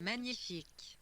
Magnifique.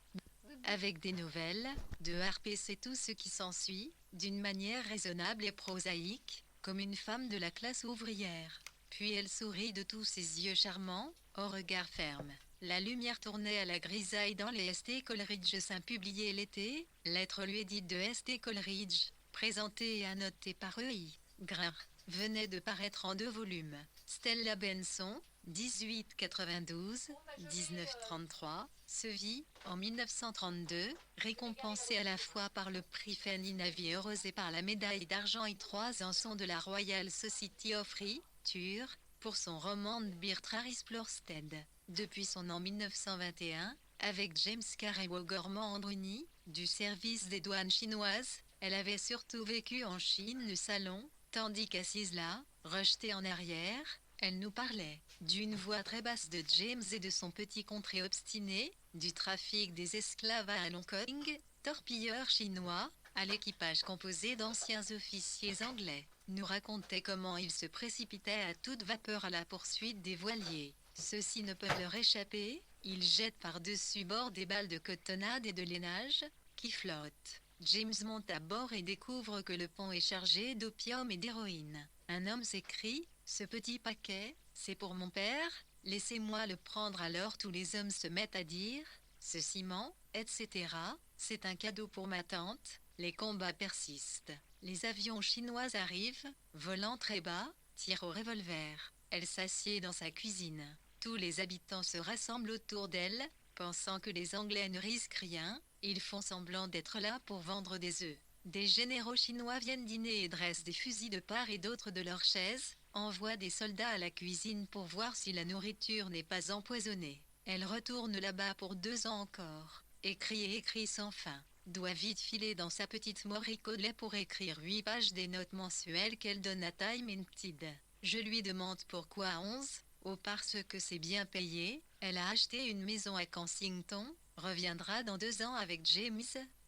Avec des nouvelles, de RPC tout ce qui s'ensuit, d'une manière raisonnable et prosaïque, comme une femme de la classe ouvrière. Puis elle sourit de tous ses yeux charmants, au regard ferme. La lumière tournait à la grisaille dans les ST Coleridge Saint publié l'été, lettre lui édite de ST Coleridge, présentée et annotée par EI. Grin, venait de paraître en 2 volumes. Stella Benson, 1892-1933, se vit, en 1932, récompensée à la fois par le prix Fanny Navier Heureuse et par la médaille d'argent et 3 ançons de la Royal Society of Literature, pour son roman de Beatrice Explorsted. Depuis son an 1921, avec James Carreyrou Gormand Bruni, du service des douanes chinoises, elle avait surtout vécu en Chine le salon, tandis qu'assise là, rejetée en arrière, elle nous parlait d'une voix très basse de James et de son petit contrée obstiné, du trafic des esclaves à Hong Kong, torpilleurs chinois, à l'équipage composé d'anciens officiers anglais, nous racontait comment ils se précipitaient à toute vapeur à la poursuite des voiliers. Ceux-ci ne peuvent leur échapper, ils jettent par-dessus bord des balles de cotonnade et de lainage, qui flottent. James monte à bord et découvre que le pont est chargé d'opium et d'héroïne. Un homme s'écrie, ce petit paquet, c'est pour mon père, laissez-moi le prendre. Alors tous les hommes se mettent à dire, ce ciment, etc., c'est un cadeau pour ma tante. Les combats persistent. Les avions chinois arrivent, volant très bas, tirent au revolver. Elle s'assied dans sa cuisine. Tous les habitants se rassemblent autour d'elle, pensant que les Anglais ne risquent rien, ils font semblant d'être là pour vendre des œufs. Des généraux chinois viennent dîner et dressent des fusils de part et d'autre de leurs chaises, envoient des soldats à la cuisine pour voir si la nourriture n'est pas empoisonnée. Elle retourne là-bas pour 2 ans encore. Écrit et écrit sans fin. Doit vite filer dans sa petite moricolet pour écrire 8 pages des notes mensuelles qu'elle donne à Time Limited. Je lui demande pourquoi 11. Oh, parce que c'est bien payé. Elle a acheté une maison à Kensington, reviendra dans 2 ans avec James,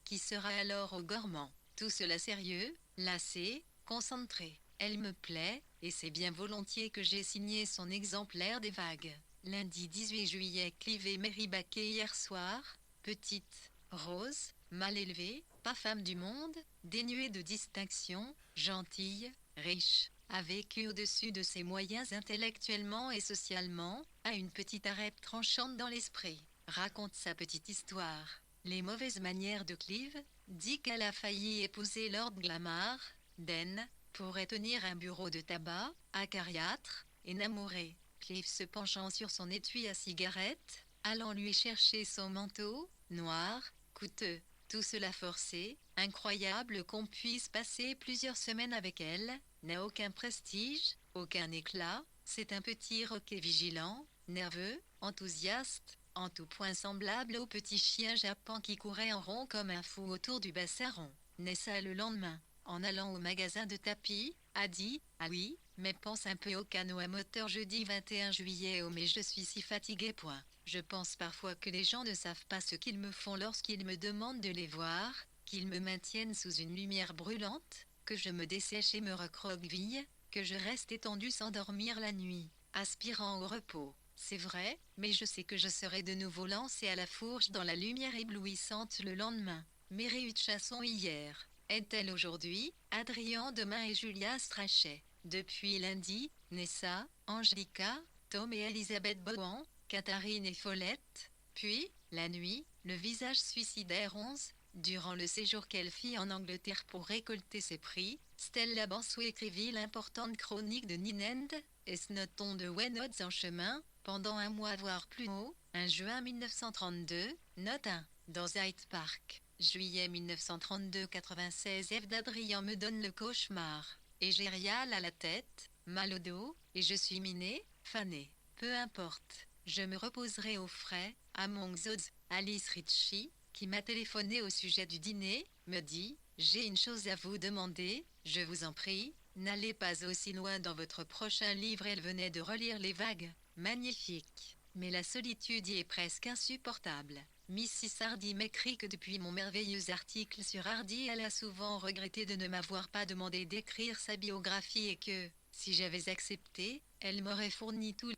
qui sera alors au Gormand. Tout cela sérieux, lassé, concentré. Elle me plaît, et c'est bien volontiers que j'ai signé son exemplaire des vagues. Lundi 18 juillet, Clive et Mary Baquet hier soir. Petite, rose, mal élevée, pas femme du monde, dénuée de distinction, gentille, riche, a vécu au-dessus de ses moyens intellectuellement et socialement, a une petite arête tranchante dans l'esprit, raconte sa petite histoire. Les mauvaises manières de Clive, dit qu'elle a failli épouser Lord Glamar, Den, pourrait tenir un bureau de tabac, acariâtre, énamouré. Clive se penchant sur son étui à cigarette, allant lui chercher son manteau, noir, coûteux. Tout cela forcé, incroyable qu'on puisse passer plusieurs semaines avec elle, n'a aucun prestige, aucun éclat, c'est un petit roquet vigilant, nerveux, enthousiaste, en tout point semblable au petit chien japonais qui courait en rond comme un fou autour du bassin rond. Nessa le lendemain, en allant au magasin de tapis, a dit « Ah oui, mais pense un peu au canot à moteur jeudi 21 juillet. Oh mais je suis si fatiguée. Point. Je pense parfois que les gens ne savent pas ce qu'ils me font lorsqu'ils me demandent de les voir, qu'ils me maintiennent sous une lumière brûlante, que je me dessèche et me recroqueville, que je reste étendue sans dormir la nuit, aspirant au repos. C'est vrai, mais je sais que je serai de nouveau lancée à la fourche dans la lumière éblouissante le lendemain. Mary Chasson hier. Est-elle aujourd'hui, Adrien demain et Julia Strachey. Depuis lundi, Nessa, Angelica, Tom et Elisabeth Bohan, Catherine et Follette. Puis, la nuit, le visage suicidaire 11. Durant le séjour qu'elle fit en Angleterre pour récolter ses prix, Stella Bansou écrivit l'importante chronique de Ninend, et Snowton de Wenods en chemin, pendant un mois voire plus haut, 1 juin 1932, note 1, dans Hyde Park. Juillet 1932 96 F d'Adrien me donne le cauchemar. Et j'ai Rial à la tête, mal au dos, et je suis minée, fanée. Peu importe, je me reposerai au frais, among those. Alice Ritchie, qui m'a téléphoné au sujet du dîner, me dit « J'ai une chose à vous demander, je vous en prie, n'allez pas aussi loin dans votre prochain livre. » Elle venait de relire Les Vagues, magnifique. Mais la solitude y est presque insupportable. Mrs. Hardy m'écrit que depuis mon merveilleux article sur Hardy, elle a souvent regretté de ne m'avoir pas demandé d'écrire sa biographie et que, si j'avais accepté, elle m'aurait fourni tous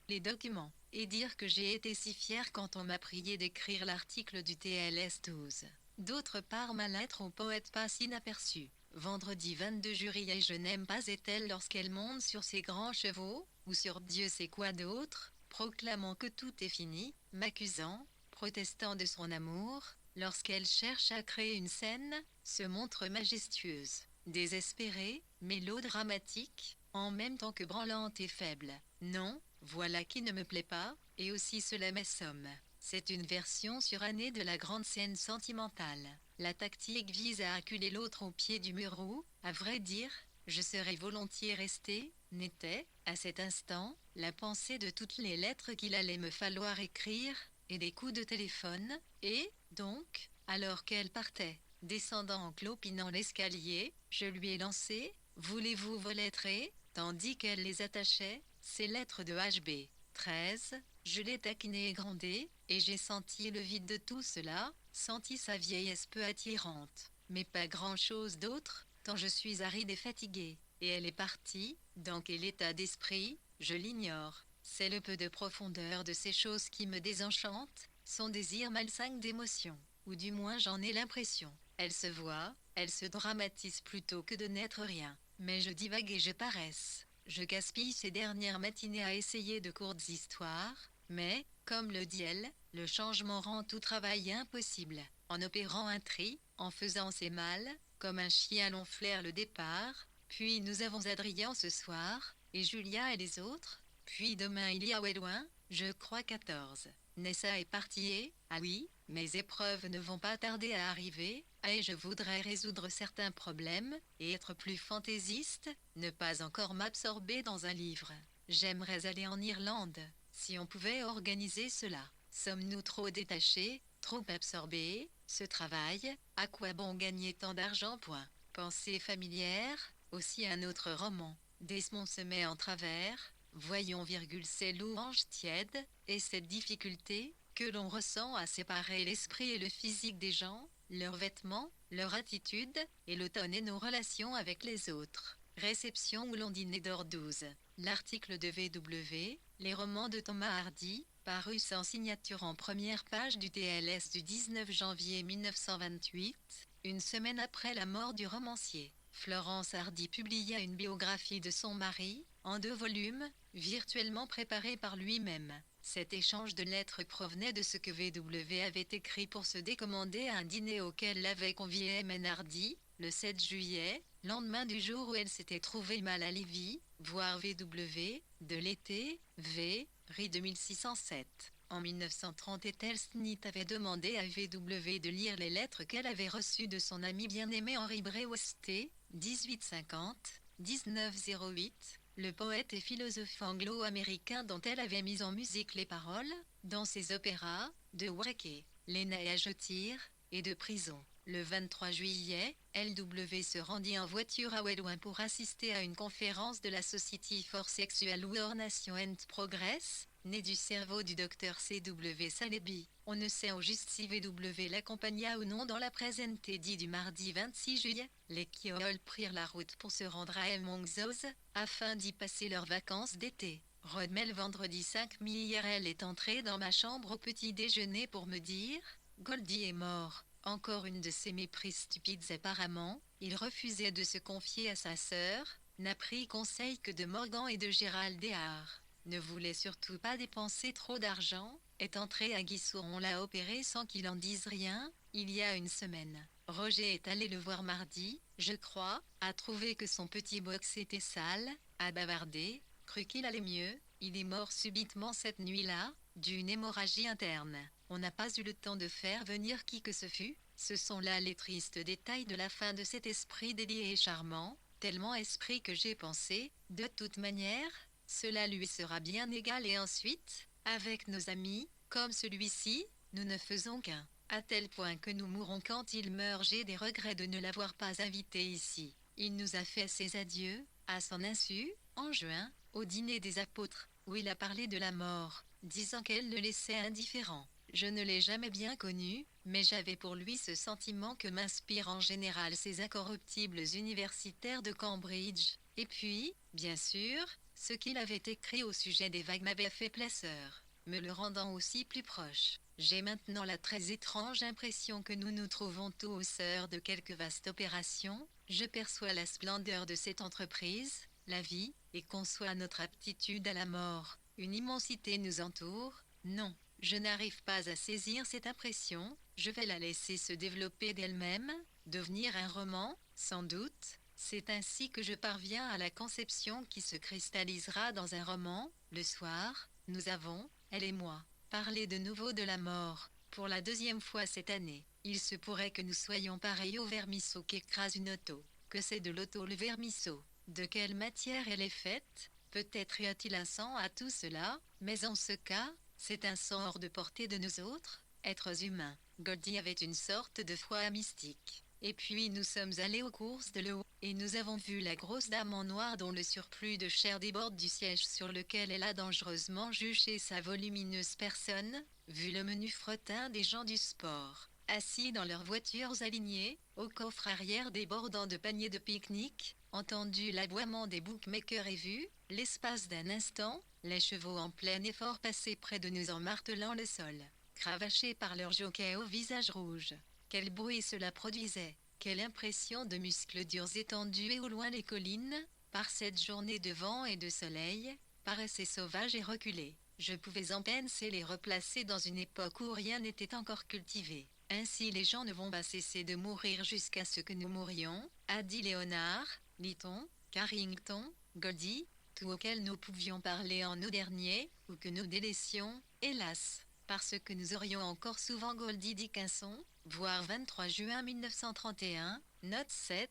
les documents. et dire que j'ai été si fière quand on m'a prié d'écrire l'article du TLS 12. D'autre part, ma lettre au poète passe inaperçue. Vendredi 22 juillet, je n'aime pas est-elle lorsqu'elle monte sur ses grands chevaux, ou sur Dieu sait quoi d'autre, proclamant que tout est fini, m'accusant, protestant de son amour, lorsqu'elle cherche à créer une scène, se montre majestueuse, désespérée, mélodramatique, en même temps que branlante et faible. Non, voilà qui ne me plaît pas, et aussi cela m'assomme. C'est une version surannée de la grande scène sentimentale. La tactique vise à acculer l'autre au pied du mur où, à vrai dire, je serais volontiers resté, n'était, à cet instant, la pensée de toutes les lettres qu'il allait me falloir écrire, et des coups de téléphone, et, donc, alors qu'elle partait, descendant en clopinant l'escalier, je lui ai lancé « Voulez-vous vos lettres ?» tandis qu'elle les attachait, ces lettres de HB. 13, je l'ai taquinée et grondée, et j'ai senti le vide de tout cela, senti sa vieillesse peu attirante, mais pas grand-chose d'autre, tant je suis aride et fatiguée. Et elle est partie, dans quel état d'esprit, je l'ignore. C'est le peu de profondeur de ces choses qui me désenchantent, son désir malsain d'émotion, ou du moins j'en ai l'impression. Elle se voit, elle se dramatise plutôt que de n'être rien. Mais je divague et je paresse. Je gaspille ces dernières matinées à essayer de courtes histoires, mais, comme le dit elle, le changement rend tout travail impossible. En opérant un tri, en faisant ses malles, comme un chien l'on flaire le départ, puis nous avons Adrien ce soir, et Julia et les autres, puis demain il y a Ouéloin, je crois 14. Nessa est partie ah oui, mes épreuves ne vont pas tarder à arriver, et je voudrais résoudre certains problèmes, et être plus fantaisiste, ne pas encore m'absorber dans un livre. J'aimerais aller en Irlande, si on pouvait organiser cela. Sommes-nous trop détachés, trop absorbés, ce travail, à quoi bon gagner tant d'argent point. Pensée familière, aussi un autre roman. Desmond se met en travers, voyons, ces louanges tièdes, et cette difficulté, que l'on ressent à séparer l'esprit et le physique des gens, leurs vêtements, leur attitude, et le ton et nos relations avec les autres. Réception où l'on dînait d'or 12. L'article de VW, les romans de Thomas Hardy, paru sans signature en première page du TLS du 19 janvier 1928, une semaine après la mort du romancier. Florence Hardy publia une biographie de son mari, en 2 volumes, virtuellement préparée par lui-même. Cet échange de lettres provenait de ce que VW avait écrit pour se décommander à un dîner auquel l'avait convié Mn Hardy, le 7 juillet, lendemain du jour où elle s'était trouvée mal à Lévis, voir VW, de l'été, V, Ri 2607. En 1930, Ethel Smith avait demandé à VW de lire les lettres qu'elle avait reçues de son ami bien-aimé Henri Brewster, 1850-1908, le poète et philosophe anglo-américain dont elle avait mis en musique les paroles, dans ses opéras, de Wrecké, Les neiges tirent, et de Prison. Le 23 juillet, LW se rendit en voiture à Ouéloin pour assister à une conférence de la Society for Sexual Awareness and Progress, née du cerveau du Dr C.W. Saleeby. On ne sait au juste si VW l'accompagna ou non dans la présente édit du mardi 26 juillet. Les Kioles prirent la route pour se rendre à Monxos, afin d'y passer leurs vacances d'été. Rodmel vendredi 5 mai hier elle est entrée dans ma chambre au petit déjeuner pour me dire « Goldie est mort ». Encore une de ces méprises stupides apparemment, il refusait de se confier à sa sœur, n'a pris conseil que de Morgan et de Gérald Déard, ne voulait surtout pas dépenser trop d'argent, est entré à Guissou, on l'a opéré sans qu'il en dise rien, il y a une semaine. Roger est allé le voir mardi, je crois, a trouvé que son petit box était sale, a bavardé, cru qu'il allait mieux, il est mort subitement cette nuit-là, d'une hémorragie interne. On n'a pas eu le temps de faire venir qui que ce fût. Ce sont là les tristes détails de la fin de cet esprit délié et charmant, tellement esprit que j'ai pensé, de toute manière, cela lui sera bien égal et ensuite, avec nos amis, comme celui-ci, nous ne faisons qu'un. À tel point que nous mourrons quand il meurt, j'ai des regrets de ne l'avoir pas invité ici. Il nous a fait ses adieux, à son insu, en juin, au dîner des apôtres, où il a parlé de la mort, disant qu'elle le laissait indifférent. Je ne l'ai jamais bien connu, mais j'avais pour lui ce sentiment que m'inspirent en général ces incorruptibles universitaires de Cambridge. Et puis, bien sûr, ce qu'il avait écrit au sujet des vagues m'avait fait plaisir. me le rendant aussi plus proche. J'ai maintenant la très étrange impression que nous nous trouvons tout au cœur de quelque vaste opération. Je perçois la splendeur de cette entreprise, la vie, et conçois notre aptitude à la mort. Une immensité nous entoure. Non, je n'arrive pas à saisir cette impression. Je vais la laisser se développer d'elle-même, devenir un roman, sans doute. C'est ainsi que je parviens à la conception qui se cristallisera dans un roman. Le soir, nous avons, elle et moi, parlé de nouveau de la mort, pour la deuxième fois cette année. Il se pourrait que nous soyons pareils au vermisseau qu'écrase une auto. Que c'est de l'auto le vermisseau? De quelle matière elle est faite? Peut-être y a-t-il un sang à tout cela, mais en ce cas, c'est un sang hors de portée de nous autres, êtres humains. Goldie avait une sorte de foi mystique. Et puis nous sommes allés aux courses de l'eau, et nous avons vu la grosse dame en noir dont le surplus de chair déborde du siège sur lequel elle a dangereusement juché sa volumineuse personne, vu le menu fretin des gens du sport, assis dans leurs voitures alignées, au coffre arrière débordant de paniers de pique-nique, entendu l'aboiement des bookmakers et vu, l'espace d'un instant, les chevaux en plein effort passer près de nous en martelant le sol, cravachés par leurs jockeys au visage rouge. Quel bruit cela produisait! Quelle impression de muscles durs étendus et au loin les collines, par cette journée de vent et de soleil, paraissaient sauvages et reculées. Je pouvais en peine les replacer dans une époque où rien n'était encore cultivé. Ainsi les gens ne vont pas cesser de mourir jusqu'à ce que nous mourions, a dit Léonard, Lytton, Carrington, Goldie, tout auquel nous pouvions parler en août dernier, ou que nous délaissions, hélas, parce que nous aurions encore souvent Goldie Dickinson, voir 23 juin 1931, note 7,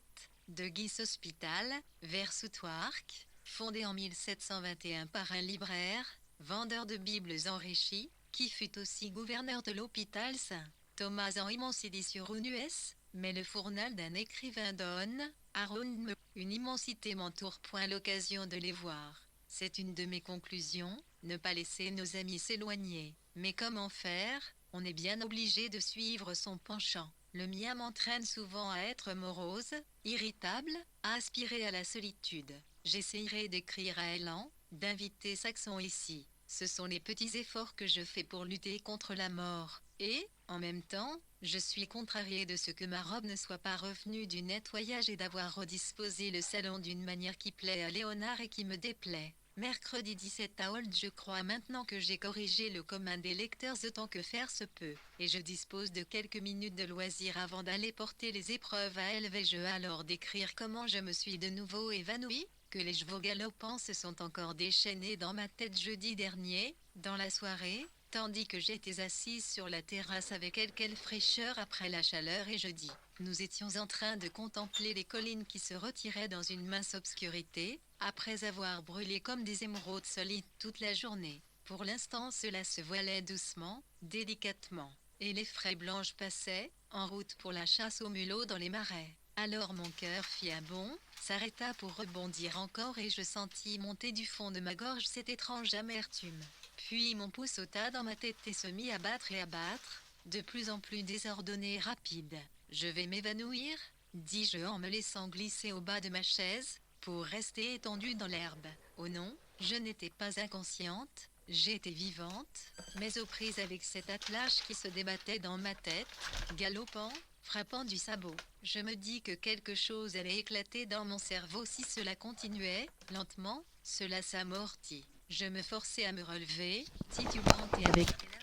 de Guys Hospital, vers Southwark, fondé en 1721 par un libraire, vendeur de Bibles enrichis, qui fut aussi gouverneur de l'hôpital Saint Thomas en Immensity sur US, mais le fournal d'un écrivain donne, around me, une immensité m'entoure point l'occasion de les voir. C'est une de mes conclusions, ne pas laisser nos amis s'éloigner. Mais comment faire? On est bien obligé de suivre son penchant. Le mien m'entraîne souvent à être morose, irritable, à aspirer à la solitude. J'essayerai d'écrire à Elan, d'inviter Saxon ici. Ce sont les petits efforts que je fais pour lutter contre la mort. Et, en même temps, je suis contrarié de ce que ma robe ne soit pas revenue du nettoyage et d'avoir redisposé le salon d'une manière qui plaît à Léonard et qui me déplaît. Mercredi 17 à Holt, je crois maintenant que j'ai corrigé le commun des lecteurs autant que faire se peut, et je dispose de quelques minutes de loisir avant d'aller porter les épreuves à elle. Vais-je alors décrire comment je me suis de nouveau évanoui, que les chevaux galopants se sont encore déchaînés dans ma tête jeudi dernier, dans la soirée, tandis que j'étais assise sur la terrasse avec quelle fraîcheur après la chaleur et jeudi. Nous étions en train de contempler les collines qui se retiraient dans une mince obscurité, après avoir brûlé comme des émeraudes solides toute la journée. Pour l'instant cela se voilait doucement, délicatement, et les fraies blanches passaient, en route pour la chasse aux mulots dans les marais. Alors mon cœur fit un bond, s'arrêta pour rebondir encore et je sentis monter du fond de ma gorge cette étrange amertume. Puis mon pouls sauta dans ma tête et se mit à battre et à battre, de plus en plus désordonné et rapide. Je vais m'évanouir, dis-je en me laissant glisser au bas de ma chaise, pour rester étendue dans l'herbe. Oh non, je n'étais pas inconsciente, j'étais vivante, mais aux prises avec cet attelage qui se débattait dans ma tête, galopant, frappant du sabot. Je me dis que quelque chose allait éclater dans mon cerveau si cela continuait, lentement, cela s'amortit. Je me forçai à me relever, titubante et avec quelle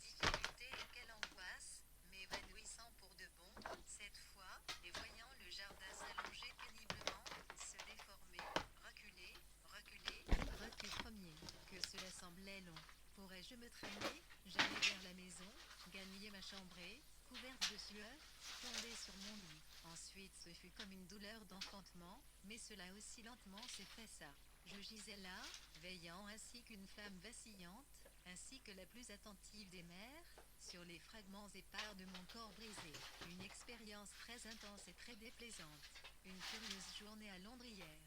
difficulté et quelle angoisse, m'évanouissant pour de bon, cette fois, et voyant le jardin s'allonger péniblement, se déformer, reculer, recul premier, que cela semblait long. Pourrais-je me traîner? J'allai vers la maison, gagner ma chambrée, couverte de sueur, tomber sur mon lit. Ensuite ce fut comme une douleur d'enfantement, mais cela aussi lentement s'effaça. Je gisais là, veillant ainsi qu'une femme vacillante, ainsi que la plus attentive des mères, sur les fragments épars de mon corps brisé. Une expérience très intense et très déplaisante. Une curieuse journée à Londres hier.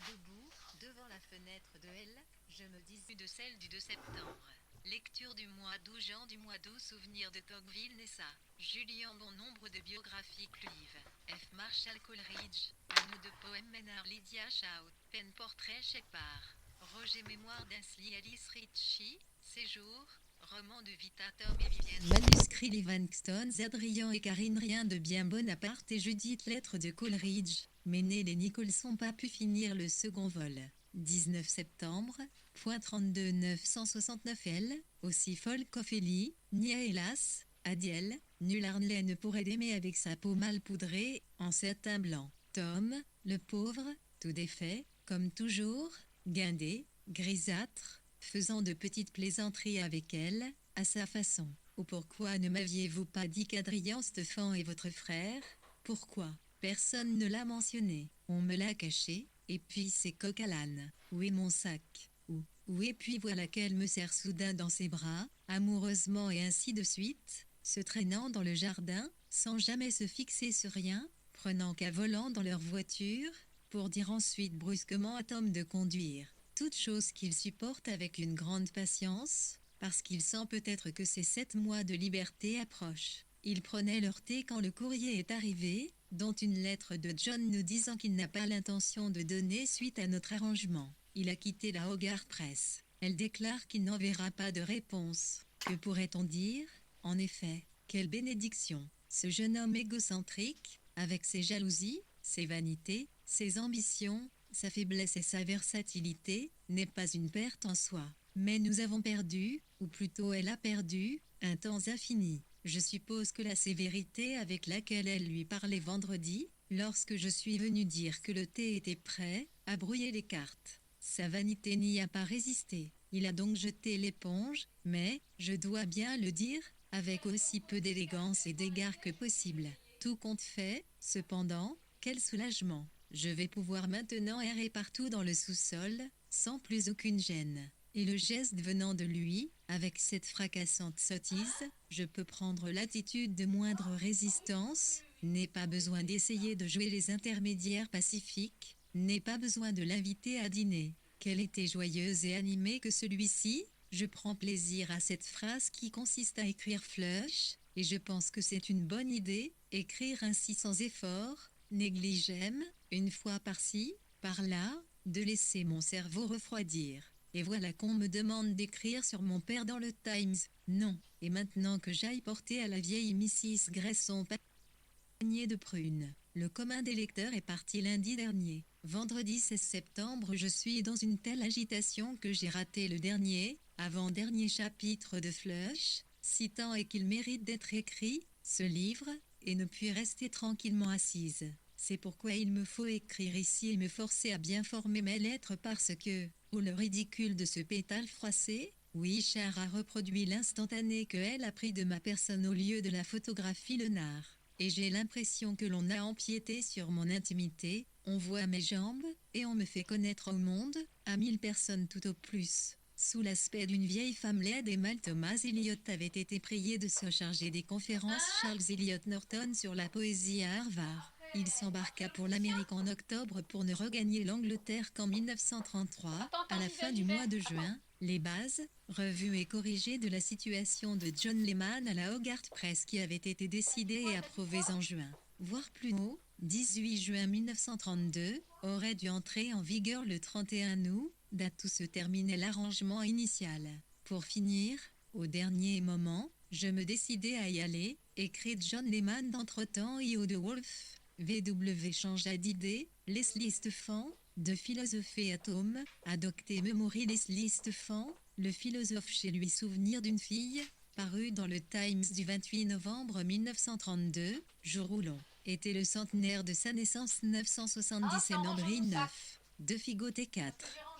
Debout, devant la fenêtre de L, je me disais de celle du 2 septembre. Lecture du mois d'août, Jean du mois d'août, souvenir de Tocqueville naissa. Julien, bon nombre de biographies Cluive. F. Marshall Coleridge, un ou deux poèmes Ménard, Lydia Shout, Pen portrait Shepard. Roger, mémoire d'Ainslie, Alice Ritchie, Séjour, Roman de Vita Tom et Vivienne. Manuscrit Livingstone, Adrien et Karine. Rien de bien Bonaparte et Judith. Lettre de Coleridge. Mais Neil et Nicholson pas pu finir le second vol. 19 septembre. Point 32 969 L. Aussi folle qu'Ophélie, ni à hélas, Adiel, nul Arnley ne pourrait l'aimer avec sa peau mal poudrée, en satin blanc. Tom, le pauvre, tout défait, comme toujours, guindé, grisâtre, faisant de petites plaisanteries avec elle, à sa façon. Ou pourquoi ne m'aviez-vous pas dit qu'Adrien Stephan est votre frère? Pourquoi? Personne ne l'a mentionné. On me l'a caché, et puis c'est coq à l'âne. Où est mon sac? Où et puis voilà qu'elle me serre soudain dans ses bras, amoureusement et ainsi de suite, se traînant dans le jardin, sans jamais se fixer sur rien, prenant qu'à volant dans leur voiture, pour dire ensuite brusquement à Tom de conduire. Toute chose qu'il supporte avec une grande patience, parce qu'il sent peut-être que ces 7 mois de liberté approchent. Ils prenaient leur thé quand le courrier est arrivé, dont une lettre de John nous disant qu'il n'a pas l'intention de donner suite à notre arrangement. Il a quitté la Hogarth Press. Elle déclare qu'il n'enverra pas de réponse. Que pourrait-on dire? En effet, quelle bénédiction! Ce jeune homme égocentrique, avec ses jalousies, ses vanités, ses ambitions, sa faiblesse et sa versatilité, n'est pas une perte en soi. Mais nous avons perdu, ou plutôt elle a perdu, un temps infini. Je suppose que la sévérité avec laquelle elle lui parlait vendredi, lorsque je suis venu dire que le thé était prêt, a brouillé les cartes. Sa vanité n'y a pas résisté. Il a donc jeté l'éponge, mais, je dois bien le dire, avec aussi peu d'élégance et d'égard que possible. Tout compte fait, cependant, quel soulagement! Je vais pouvoir maintenant errer partout dans le sous-sol, sans plus aucune gêne. Et le geste venant de lui, avec cette fracassante sottise, je peux prendre l'attitude de moindre résistance, n'ai pas besoin d'essayer de jouer les intermédiaires pacifiques, n'ai pas besoin de l'inviter à dîner. Qu'elle était joyeuse et animée que celui-ci, je prends plaisir à cette phrase qui consiste à écrire flush, et je pense que c'est une bonne idée, écrire ainsi sans effort, négligem, une fois par-ci, par-là, de laisser mon cerveau refroidir. Et voilà qu'on me demande d'écrire sur mon père dans le Times. Non. Et maintenant que j'aille porter à la vieille Mrs. Grace son panier de prunes. Le commun des lecteurs est parti lundi dernier. Vendredi 16 septembre, je suis dans une telle agitation que j'ai raté le dernier, avant-dernier chapitre de Flush, si tant est qu'il mérite d'être écrit, ce livre, et ne puis rester tranquillement assise. C'est pourquoi il me faut écrire ici et me forcer à bien former mes lettres parce que, le ridicule de ce pétale froissé, oui, Char a reproduit l'instantané que elle a pris de ma personne au lieu de la photographie Lenard. Et j'ai l'impression que l'on a empiété sur mon intimité, on voit mes jambes, et on me fait connaître au monde, à 1000 personnes tout au plus. Sous l'aspect d'une vieille femme laide et mal, Thomas Eliot avait été prié de se charger des conférences Charles Eliot Norton sur la poésie à Harvard. Il s'embarqua pour l'Amérique en octobre pour ne regagner l'Angleterre qu'en 1933, à la fin du mois de juin. Les bases, revues et corrigées de la situation de John Lehman à la Hogarth Press qui avait été décidée et approuvée en juin. Voire plus haut, 18 juin 1932, aurait dû entrer en vigueur le 31 août, date où se terminait l'arrangement initial. Pour finir, au dernier moment, je me décidai à y aller, écrit John Lehman d'entretemps et de Wolfe. VW changea d'idée, Leslie Stephan, de philosopher atome, adopté Memory Leslie Stephan, le philosophe chez lui souvenir d'une fille, paru dans le Times du 28 novembre 1932, jour où l'on était le centenaire de sa naissance 977 Nombris 9, de Figo T4.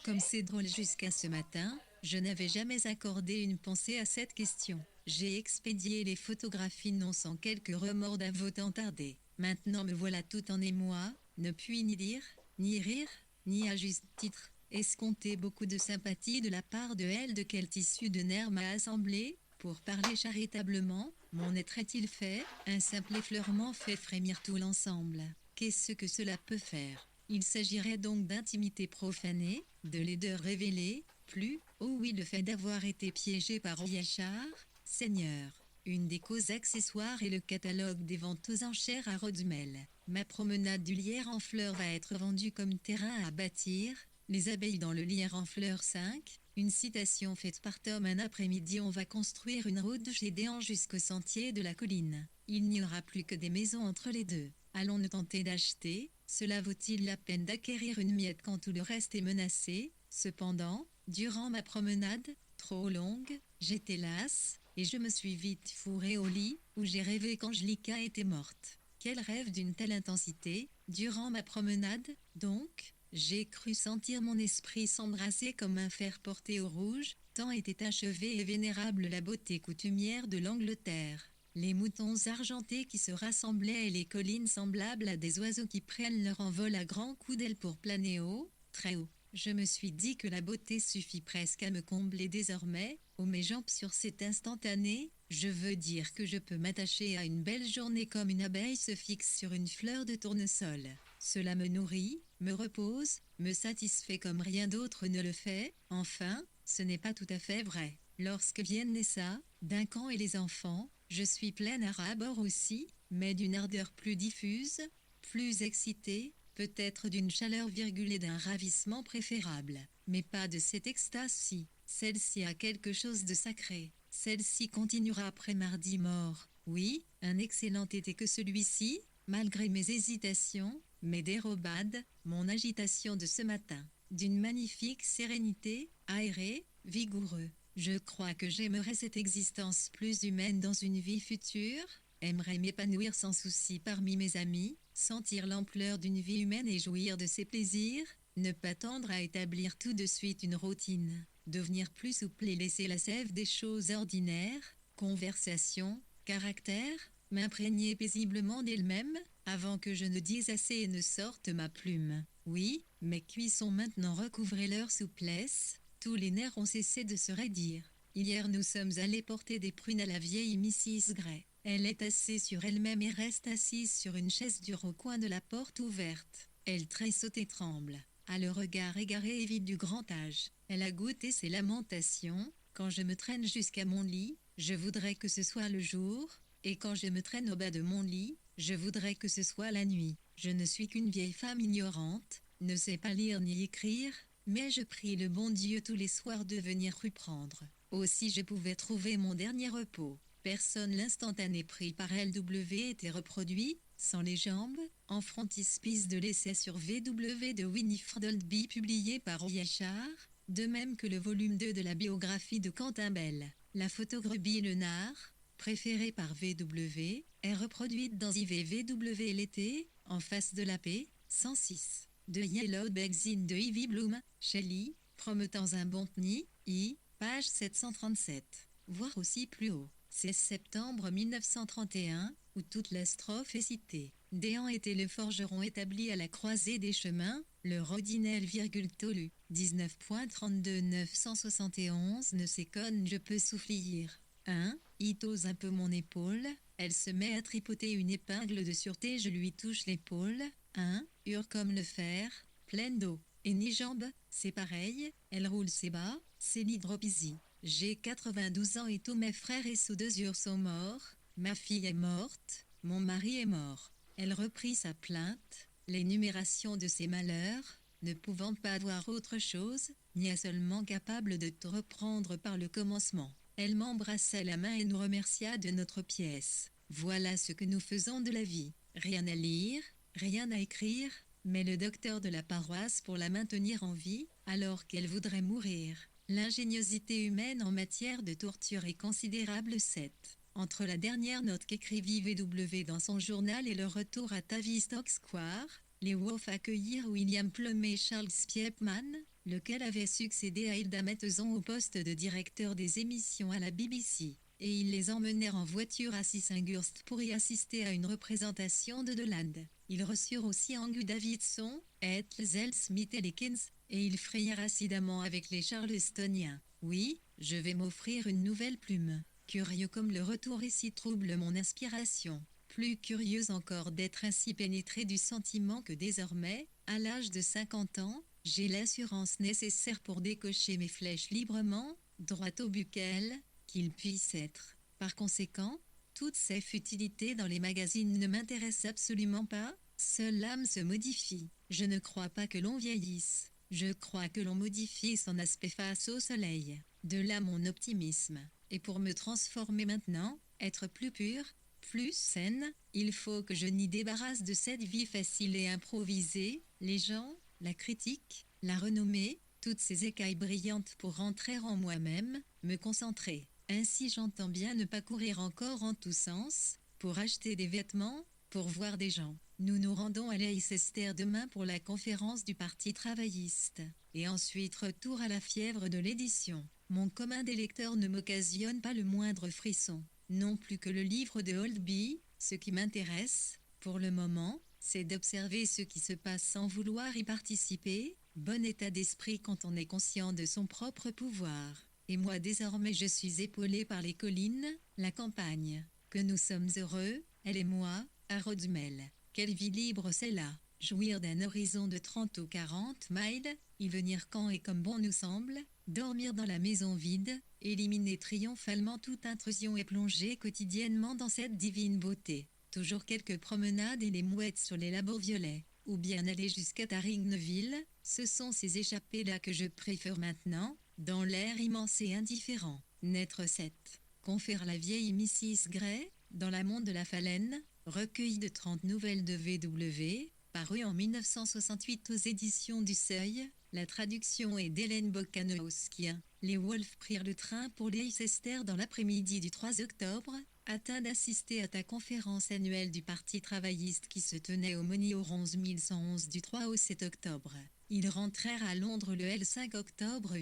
Comme c'est drôle jusqu'à ce matin, je n'avais jamais accordé une pensée à cette question. J'ai expédié les photographies non sans quelques remords d'avotant tardé. Maintenant me voilà tout en émoi, ne puis ni lire, ni rire, ni à juste titre, escompter beaucoup de sympathie de la part de elle de quel tissu de nerfs m'a assemblé, pour parler charitablement, mon être est-il fait, un simple effleurement fait frémir tout l'ensemble. Qu'est-ce que cela peut faire? Il s'agirait donc d'intimité profanée, de laideur révélée, plus, oh oui le fait d'avoir été piégé par Oyachar, Seigneur. Une des causes accessoires est le catalogue des ventes aux enchères à Rodmel. Ma promenade du lierre en fleurs va être vendue comme terrain à bâtir, les abeilles dans le lierre en fleurs 5, Une citation faite par Tom: un après-midi, on va construire une route de Gédéon jusqu'au sentier de la colline. Il n'y aura plus que des maisons entre les deux. Allons-nous tenter d'acheter? Cela vaut-il la peine d'acquérir une miette quand tout le reste est menacé? Cependant, durant ma promenade, trop longue, j'étais lasse, et je me suis vite fourrée au lit, où j'ai rêvé qu'Angelica était morte. Quel rêve d'une telle intensité! Durant ma promenade, donc, j'ai cru sentir mon esprit s'embrasser comme un fer porté au rouge, tant était achevée et vénérable la beauté coutumière de l'Angleterre. Les moutons argentés qui se rassemblaient et les collines semblables à des oiseaux qui prennent leur envol à grands coups d'ailes pour planer haut, très haut. Je me suis dit que la beauté suffit presque à me combler désormais. Oh, mes jambes sur cet instantané, je veux dire que je peux m'attacher à une belle journée comme une abeille se fixe sur une fleur de tournesol. Cela me nourrit, me repose, me satisfait comme rien d'autre ne le fait. Enfin, ce n'est pas tout à fait vrai. Lorsque viennent Nessa, Duncan et les enfants, je suis pleine à ras-bord aussi, mais d'une ardeur plus diffuse, plus excitée, peut-être d'une chaleur virgulée d'un ravissement préférable, mais pas de cette extase-ci. Celle-ci a quelque chose de sacré. Celle-ci continuera après mardi mort. Oui, un excellent été que celui-ci, malgré mes hésitations, mes dérobades, mon agitation de ce matin. D'une magnifique sérénité, aérée, vigoureux. Je crois que j'aimerais cette existence plus humaine dans une vie future, aimerais m'épanouir sans souci parmi mes amis, sentir l'ampleur d'une vie humaine et jouir de ses plaisirs, ne pas tendre à établir tout de suite une routine, devenir plus souple et laisser la sève des choses ordinaires, conversation, caractère, m'imprégner paisiblement d'elle-même, avant que je ne dise assez et ne sorte ma plume. Oui, mes cuissons maintenant recouvraient leur souplesse, tous les nerfs ont cessé de se raidir. Hier nous sommes allés porter des prunes à la vieille Mrs. Gray. Elle est assise sur elle-même et reste assise sur une chaise dure au coin de la porte ouverte. Elle tressaute et tremble, a le regard égaré et vide du grand âge. Elle a goûté ses lamentations. Quand je me traîne jusqu'à mon lit, je voudrais que ce soit le jour, et quand je me traîne au bas de mon lit, je voudrais que ce soit la nuit. Je ne suis qu'une vieille femme ignorante, ne sais pas lire ni écrire, mais je prie le bon Dieu tous les soirs de venir reprendre. Aussi je pouvais trouver mon dernier repos. Personne. L'instantané pris par LW était reproduit, sans les jambes, en frontispice de l'essai sur VW de Winifred Oldby publié par Oyachar, de même que le volume 2 de la biographie de Quentin Bell. La photographie Lenard, préférée par VW, est reproduite dans IVVW l'été, en face de la paix, 106. De Yellow Magazine de Ivy Bloom, Shelley, promettant un bon nid, page 737. Voir aussi plus haut. 16 septembre 1931, où toute la strophe est citée. Déan était le forgeron établi à la croisée des chemins, le Rodinel, Tolu, 19.32 971 ne s'éconne, je peux soufflir. 1. Il ose un peu mon épaule, elle se met à tripoter une épingle de sûreté, je lui touche l'épaule. 1. Hurle comme le fer, pleine d'eau, et ni jambes, c'est pareil, elle roule ses bas, c'est l'hydropésie. J'ai 92 ans et tous mes frères et sous-deux sont morts, ma fille est morte, mon mari est mort. Elle reprit sa plainte, l'énumération de ses malheurs, ne pouvant pas voir autre chose, ni seulement capable de te reprendre par le commencement. Elle m'embrassa la main et nous remercia de notre pièce. Voilà ce que nous faisons de la vie. Rien à lire, rien à écrire, mais le docteur de la paroisse pour la maintenir en vie, alors qu'elle voudrait mourir. L'ingéniosité humaine en matière de torture est considérable. 7. Entre la dernière note qu'écrivit VW dans son journal et le retour à Tavistock Square, les Wolf accueillirent William Plum et Charles Spiepman, lequel avait succédé à Hilda Matheson au poste de directeur des émissions à la BBC, et ils les emmenèrent en voiture à Sissinghurst pour y assister à une représentation de Deland. Ils reçurent aussi Angus Davidson, Ethel Smith et Likens, et ils frayèrent incidemment avec les Charlestoniens. Oui, je vais m'offrir une nouvelle plume. Curieux comme le retour ici trouble mon inspiration. Plus curieuse encore d'être ainsi pénétrée du sentiment que désormais, à l'âge de 50 ans, j'ai l'assurance nécessaire pour décocher mes flèches librement, droit au but qu'il puisse être. Par conséquent, toutes ces futilités dans les magazines ne m'intéressent absolument pas, seule l'âme se modifie. Je ne crois pas que l'on vieillisse. Je crois que l'on modifie son aspect face au soleil. De là mon optimisme. Et pour me transformer maintenant, être plus pure, plus saine, il faut que je m'y débarrasse de cette vie facile et improvisée, les gens, la critique, la renommée, toutes ces écailles brillantes pour rentrer en moi-même, me concentrer. Ainsi j'entends bien ne pas courir encore en tous sens, pour acheter des vêtements, pour voir des gens. Nous nous rendons à Leicester demain pour la conférence du Parti travailliste. Et ensuite retour à la fièvre de l'édition. Mon commun des lecteurs ne m'occasionne pas le moindre frisson. Non plus que le livre de Holtby, ce qui m'intéresse, pour le moment, c'est d'observer ce qui se passe sans vouloir y participer. Bon état d'esprit quand on est conscient de son propre pouvoir. Et moi désormais je suis épaulée par les collines, la campagne. Que nous sommes heureux, elle et moi, à Rodmel. Quelle vie libre c'est là. Jouir d'un horizon de 30 ou 40 miles, y venir quand et comme bon nous semble, dormir dans la maison vide, éliminer triomphalement toute intrusion et plonger quotidiennement dans cette divine beauté. Toujours quelques promenades et les mouettes sur les labos violets. Ou bien aller jusqu'à Taringneville, ce sont ces échappées-là que je préfère maintenant, dans l'air immense et indifférent. Naître 7. Confère la vieille Mrs. Gray, dans la Monde de la Phalène, recueil de 30 nouvelles de V.W., paru en 1968 aux éditions du Seuil. La traduction est d'Hélène Bokanowski. Les Wolves prirent le train pour Leicester dans l'après-midi du 3 octobre, afin d'assister à ta conférence annuelle du Parti travailliste qui se tenait au Money 11111 du 3 au 7 octobre. Ils rentrèrent à Londres le L5 octobre,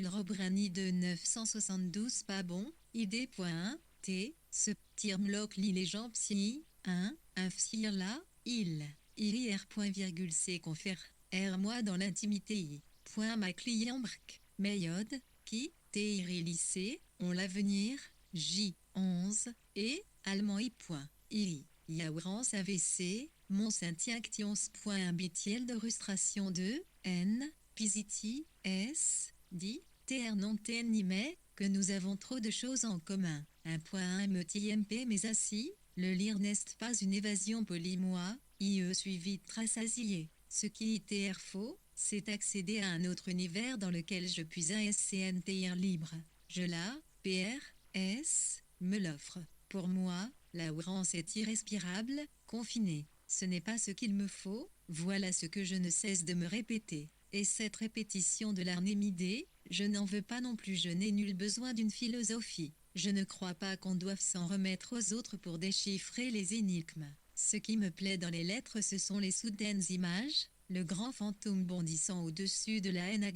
Robrani de 972 pas bon, ID.1, T, se tirmlock li les gens psy, 1, infir là, il, ir.c confère, R moi dans l'intimité i, point ma client brk, Mayode, qui, T lycée, ont l'avenir, J, 11, et, allemand i. I, Yaourance AVC, Mont Saint-Tiactions.imbitiel de rustration de, N, Pisiti, S, dit, TR non mais, que nous avons trop de choses en commun. 1.1 MTMP mais assis, le lire n'est pas une évasion polymois, IE suivi de trace asillée. Ce qui ITR faux, c'est accéder à un autre univers dans lequel je puis un SCNTR libre. Je la, PR, S, me l'offre. Pour moi, la ouvrance est irrespirable, confinée. Ce n'est pas ce qu'il me faut, voilà ce que je ne cesse de me répéter. Et cette répétition de l'arnémidée, je n'en veux pas non plus, je n'ai nul besoin d'une philosophie. Je ne crois pas qu'on doive s'en remettre aux autres pour déchiffrer les énigmes. Ce qui me plaît dans les lettres, ce sont les soudaines images, le grand fantôme bondissant au-dessus de la haine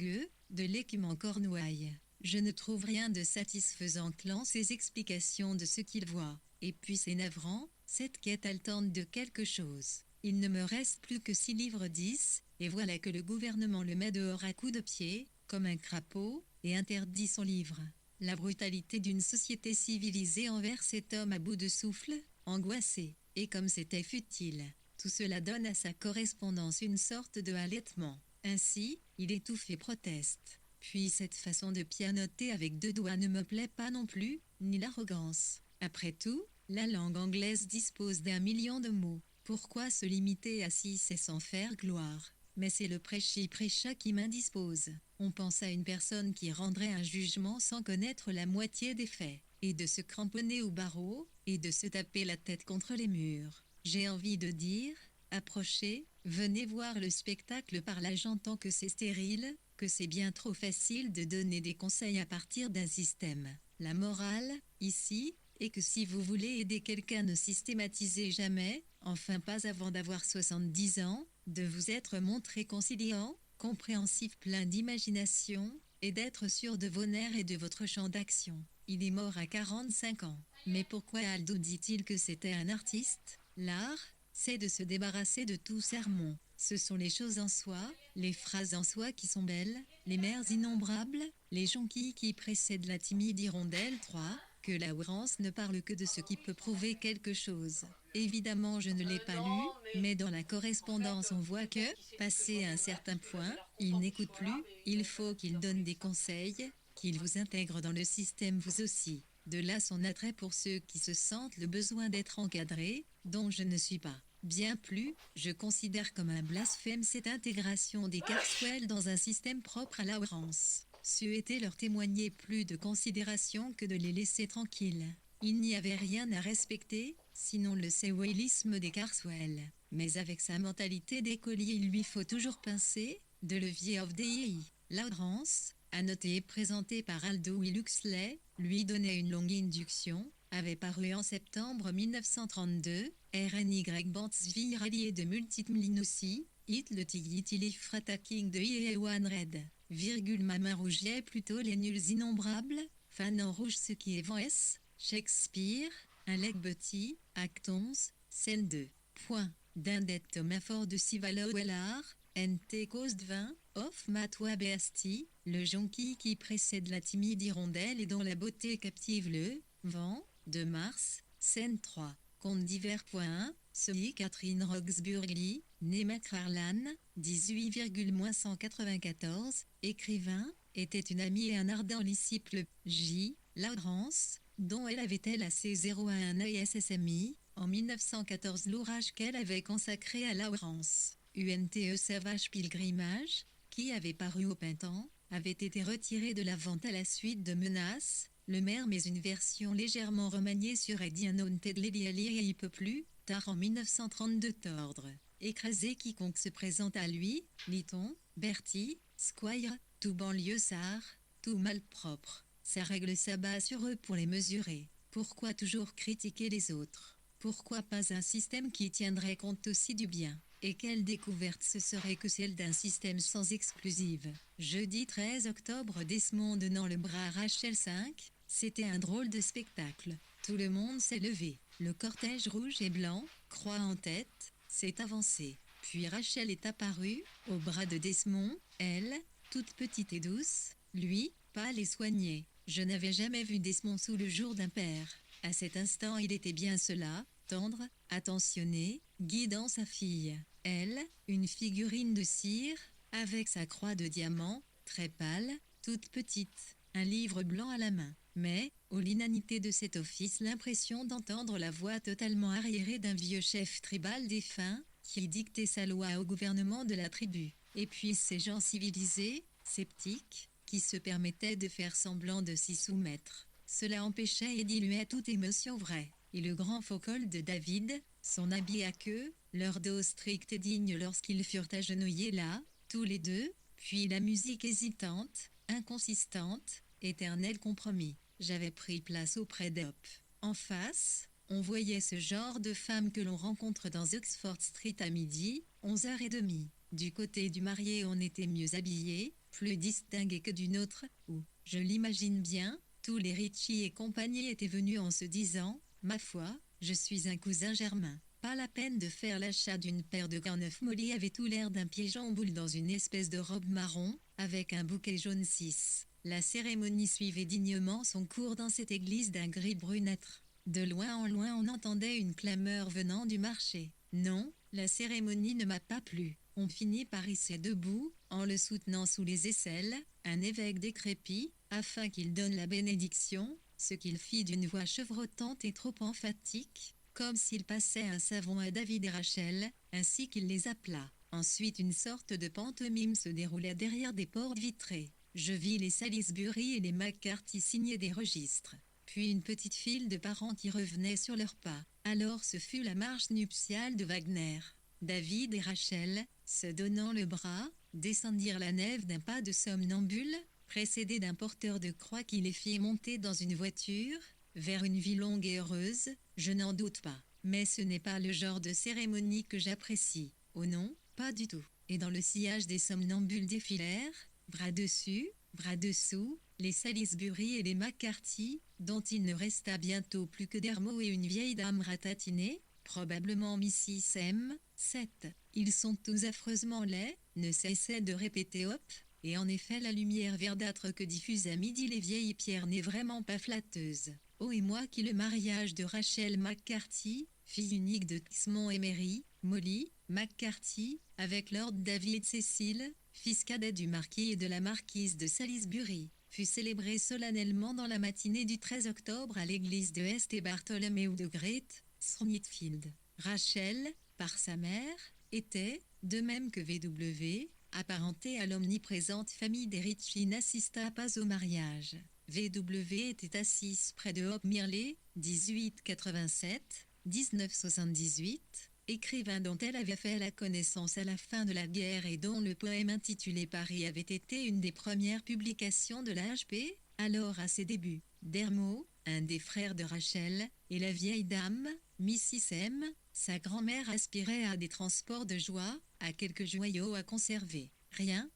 de l'écume en cornouaille. Je ne trouve rien de satisfaisant clan ces explications de ce qu'il voit. Et puis c'est navrant, cette quête haletante de quelque chose. Il ne me reste plus que 6 livres 10, et voilà que le gouvernement le met dehors à coups de pied, comme un crapaud, et interdit son livre. La brutalité d'une société civilisée envers cet homme à bout de souffle, angoissé, et comme c'était futile. Tout cela donne à sa correspondance une sorte de halètement. Ainsi, il étouffe et proteste. Puis cette façon de pianoter avec 2 doigts ne me plaît pas non plus, ni l'arrogance. Après tout, la langue anglaise dispose d'1 million de mots. Pourquoi se limiter à 6 et sans faire gloire? Mais c'est le prêchi-prêcha qui m'indispose. On pense à une personne qui rendrait un jugement sans connaître la moitié des faits, et de se cramponner au barreau, et de se taper la tête contre les murs. J'ai envie de dire, approchez, venez voir le spectacle par là j'entends que c'est stérile, que c'est bien trop facile de donner des conseils à partir d'un système. La morale, ici, est que si vous voulez aider quelqu'un ne systématisez jamais, enfin pas avant d'avoir 70 ans, de vous être montré conciliant, compréhensif plein d'imagination, et d'être sûr de vos nerfs et de votre champ d'action. Il est mort à 45 ans. Mais pourquoi Aldo dit-il que c'était un artiste? L'art, c'est de se débarrasser de tout sermon. Ce sont les choses en soi, les phrases en soi qui sont belles, les mers innombrables, les jonquilles qui précèdent la timide hirondelle 3, que la ouvrance ne parle que de ce qui peut prouver quelque chose. Évidemment, je ne l'ai pas lu, mais dans la correspondance on voit que, passé un certain point, il n'écoute plus, il faut qu'il donne des conseils, qu'il vous intègre dans le système vous aussi. De là son attrait pour ceux qui se sentent le besoin d'être encadrés, dont je ne suis pas. Bien plus, je considère comme un blasphème cette intégration des Carswell dans un système propre à Lawrence. C'eût été leur témoigner plus de considération que de les laisser tranquilles. Il n'y avait rien à respecter, sinon le séwellisme des Carswell. Mais avec sa mentalité d'écolier, il lui faut toujours pincer, de levier of DI. Lawrence, annoté et présenté par Aldous Huxley, lui donnait une longue induction, avait paru en septembre 1932, RNY Bantsvi rallié de multiples aussi, Hit le Tigitili Frataking de One Red, virgule ma main rouge est plutôt les nuls innombrables, fan en rouge ce qui est vent S, Shakespeare, un leg Betty, Actons, scène 2. Point. D'Indet Thomaphore de Sivalo Wellar, NT cause de 20, Off Matwa Beasti, le jonquille qui précède la timide hirondelle et dont la beauté captive le vent, de Mars, scène 3. Conte divers. 1, Sophie Catherine Roxburgh, née McFarlane, 18,194, écrivain, était une amie et un ardent disciple J. Lawrence, dont elle avait-elle assez 011 ISSMI, en 1914 l'ouvrage qu'elle avait consacré à Lawrence, UNTE Savage Pilgrimage, qui avait paru au printemps, avait été retiré de la vente à la suite de menaces, le maire mais une version légèrement remaniée sur Eddie Unwanted Lady Ali et il peut plus, tard en 1932 tordre. Écraser quiconque se présente à lui, lit-on, Bertie, Squire, tout banlieusard, tout malpropre. Ça règle sa base sur eux pour les mesurer. Pourquoi toujours critiquer les autres? Pourquoi pas un système qui tiendrait compte aussi du bien? Et quelle découverte ce serait que celle d'un système sans exclusive? Jeudi 13 octobre, Desmond donnant le bras à Rachel 5, c'était un drôle de spectacle. Tout le monde s'est levé. Le cortège rouge et blanc, croix en tête, s'est avancé. Puis Rachel est apparue, au bras de Desmond, elle, toute petite et douce, lui, pâle et soigné. Je n'avais jamais vu Desmond sous le jour d'un père. À cet instant il était bien cela, tendre, attentionné, guidant sa fille. Elle, une figurine de cire, avec sa croix de diamant, très pâle, toute petite, un livre blanc à la main. Mais, aux l'inanité de cet office, l'impression d'entendre la voix totalement arriérée d'un vieux chef tribal défunt, qui dictait sa loi au gouvernement de la tribu. Et puis ces gens civilisés, sceptiques, qui se permettaient de faire semblant de s'y soumettre. Cela empêchait et diluait toute émotion vraie. Et le grand faux col de David, son habit à queue, leur dos strict et digne lorsqu'ils furent agenouillés là, tous les deux, puis la musique hésitante, inconsistante, éternel compromis. J'avais pris place auprès d'Hop. En face, on voyait ce genre de femme que l'on rencontre dans Oxford Street à midi, 11h30. Du côté du marié on était mieux habillé, plus distingué que d'une autre, où, je l'imagine bien, tous les Ritchie et compagnie étaient venus en se disant, ma foi, je suis un cousin germain. Pas la peine de faire l'achat d'une paire de gants neufs. Molly avait tout l'air d'un piège en boule dans une espèce de robe marron, avec un bouquet jaune 6. La cérémonie suivait dignement son cours dans cette église d'un gris brunâtre. De loin en loin on entendait une clameur venant du marché. Non, la cérémonie ne m'a pas plu. On finit par hisser debout, en le soutenant sous les aisselles, un évêque décrépit, afin qu'il donne la bénédiction, ce qu'il fit d'une voix chevrotante et trop emphatique, comme s'il passait un savon à David et Rachel, ainsi qu'il les appela. Ensuite une sorte de pantomime se déroula derrière des portes vitrées. Je vis les Salisbury et les McCarthy signer des registres. Puis une petite file de parents qui revenaient sur leurs pas. Alors ce fut la marche nuptiale de Wagner. David et Rachel, se donnant le bras, descendirent la nef d'un pas de somnambule, précédés d'un porteur de croix qui les fit monter dans une voiture, vers une vie longue et heureuse, je n'en doute pas. Mais ce n'est pas le genre de cérémonie que j'apprécie. Oh non, pas du tout. Et dans le sillage des somnambules défilèrent, bras dessus, bras dessous, les Salisbury et les McCarthy, dont il ne resta bientôt plus que Dermot et une vieille dame ratatinée, probablement Mrs. M. 7. Ils sont tous affreusement laids, ne cessait de répéter Hop, et en effet la lumière verdâtre que diffusent à midi les vieilles pierres n'est vraiment pas flatteuse. Oh et moi qui le mariage de Rachel McCarthy, fille unique de Desmond et Mary, Molly McCarthy, avec Lord David Cecil, fils cadet du marquis et de la marquise de Salisbury, fut célébré solennellement dans la matinée du 13 octobre à l'église de St. Bartholomew de Great Smithfield. Rachel, par sa mère, était, de même que VW, apparenté à l'omniprésente famille des Ritchie, n'assista pas au mariage. VW était assise près de Hop Mirley, 1887-1978, écrivain dont elle avait fait la connaissance à la fin de la guerre et dont le poème intitulé Paris avait été une des premières publications de l'AHP, alors à ses débuts. Dermot, un des frères de Rachel, et la vieille dame, Mrs. M., sa grand-mère, aspirait à des transports de joie, à quelques joyaux à conserver. Rien.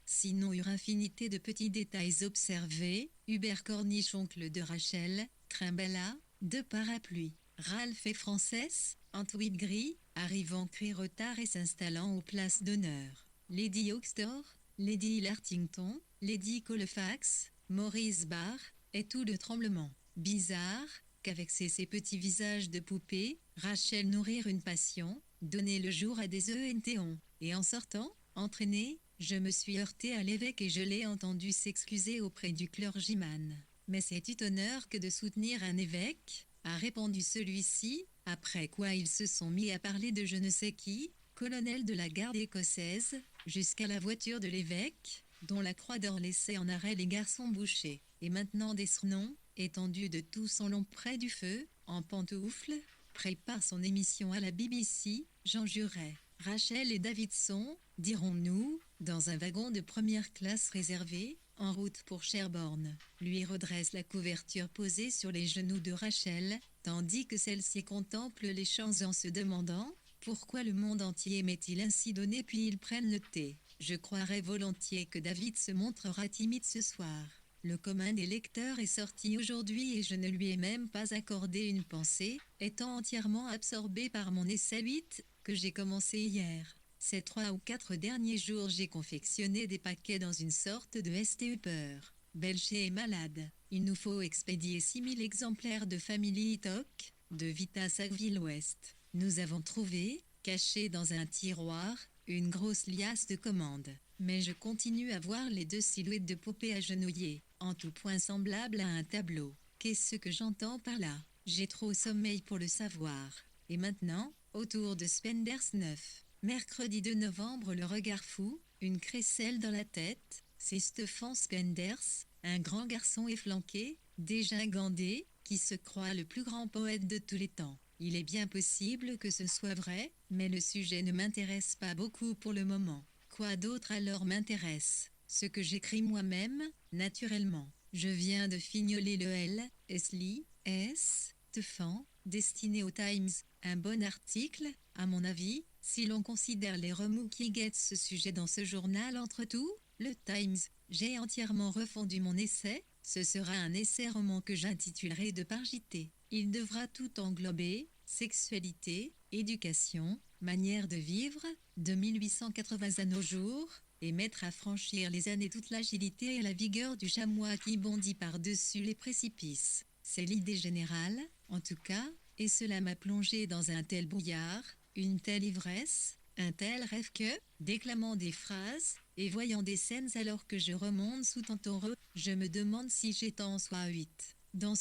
Sinon une infinité de petits détails observés, Hubert Corniche, oncle de Rachel, Trimbella, deux parapluies. Ralph et Frances, en tweed gris, arrivant retard et s'installant aux places d'honneur. Lady Oxtor, Lady Lartington, Lady Colfax, Maurice Barr, et tout le tremblement. Bizarre, qu'avec ces petits visages de poupée, Rachel nourrir une passion, donner le jour à des énthéons. Et en sortant, entraînée, je me suis heurtée à l'évêque et je l'ai entendu s'excuser auprès du clergyman. Mais c'est un honneur que de soutenir un évêque, a répondu celui-ci, après quoi ils se sont mis à parler de je ne sais qui, colonel de la garde écossaise, jusqu'à la voiture de l'évêque, dont la croix d'or laissait en arrêt les garçons bouchés, et maintenant des surnoms, étendu de tout son long près du feu, en pantoufles, prépare son émission à la BBC, Jean Juret. Rachel et Davidson, dirons-nous, dans un wagon de première classe réservé, en route pour Sherborne, lui redresse la couverture posée sur les genoux de Rachel, tandis que celle-ci contemple les champs en se demandant « Pourquoi le monde entier m'est-il ainsi donné ?» Puis ils prennent le thé. Je croirais volontiers que David se montrera timide ce soir. Le commun des lecteurs est sorti aujourd'hui et je ne lui ai même pas accordé une pensée, étant entièrement absorbé par mon essai 8, que j'ai commencé hier. Ces 3 ou 4 derniers jours, j'ai confectionné des paquets dans une sorte de ST-Upper. Belcher est malade. Il nous faut expédier 6000 exemplaires de Family Talk, de Vita Sackville-Ouest. Nous avons trouvé, caché dans un tiroir, une grosse liasse de commandes. Mais je continue à voir les 2 silhouettes de poupées agenouillées, en tout point semblables à un tableau. Qu'est-ce que j'entends par là? J'ai trop sommeil pour le savoir. Et maintenant, autour de Spenders 9. Mercredi 2 novembre, le regard fou, une crécelle dans la tête, c'est Stephen Spenders, un grand garçon efflanqué, déjà gandé, qui se croit le plus grand poète de tous les temps. Il est bien possible que ce soit vrai, mais le sujet ne m'intéresse pas beaucoup pour le moment. Quoi d'autre alors m'intéresse? Ce que j'écris moi-même, naturellement. Je viens de fignoler le L. Esli, S. Stephen, destiné au Times, un bon article, à mon avis, si l'on considère les remous qui guettent ce sujet dans ce journal. Entre tout, le Times, j'ai entièrement refondu mon essai, ce sera un essai-roman que j'intitulerai De par JT. Il devra tout englober, sexualité, éducation, manière de vivre, de 1880 à nos jours, et mettre à franchir les années toute l'agilité et la vigueur du chamois qui bondit par-dessus les précipices. C'est l'idée générale, en tout cas, et cela m'a plongé dans un tel brouillard, une telle ivresse, un tel rêve que, déclamant des phrases, et voyant des scènes alors que je remonte sous tant heureux, je me demande si j'étais en soi 8. Dans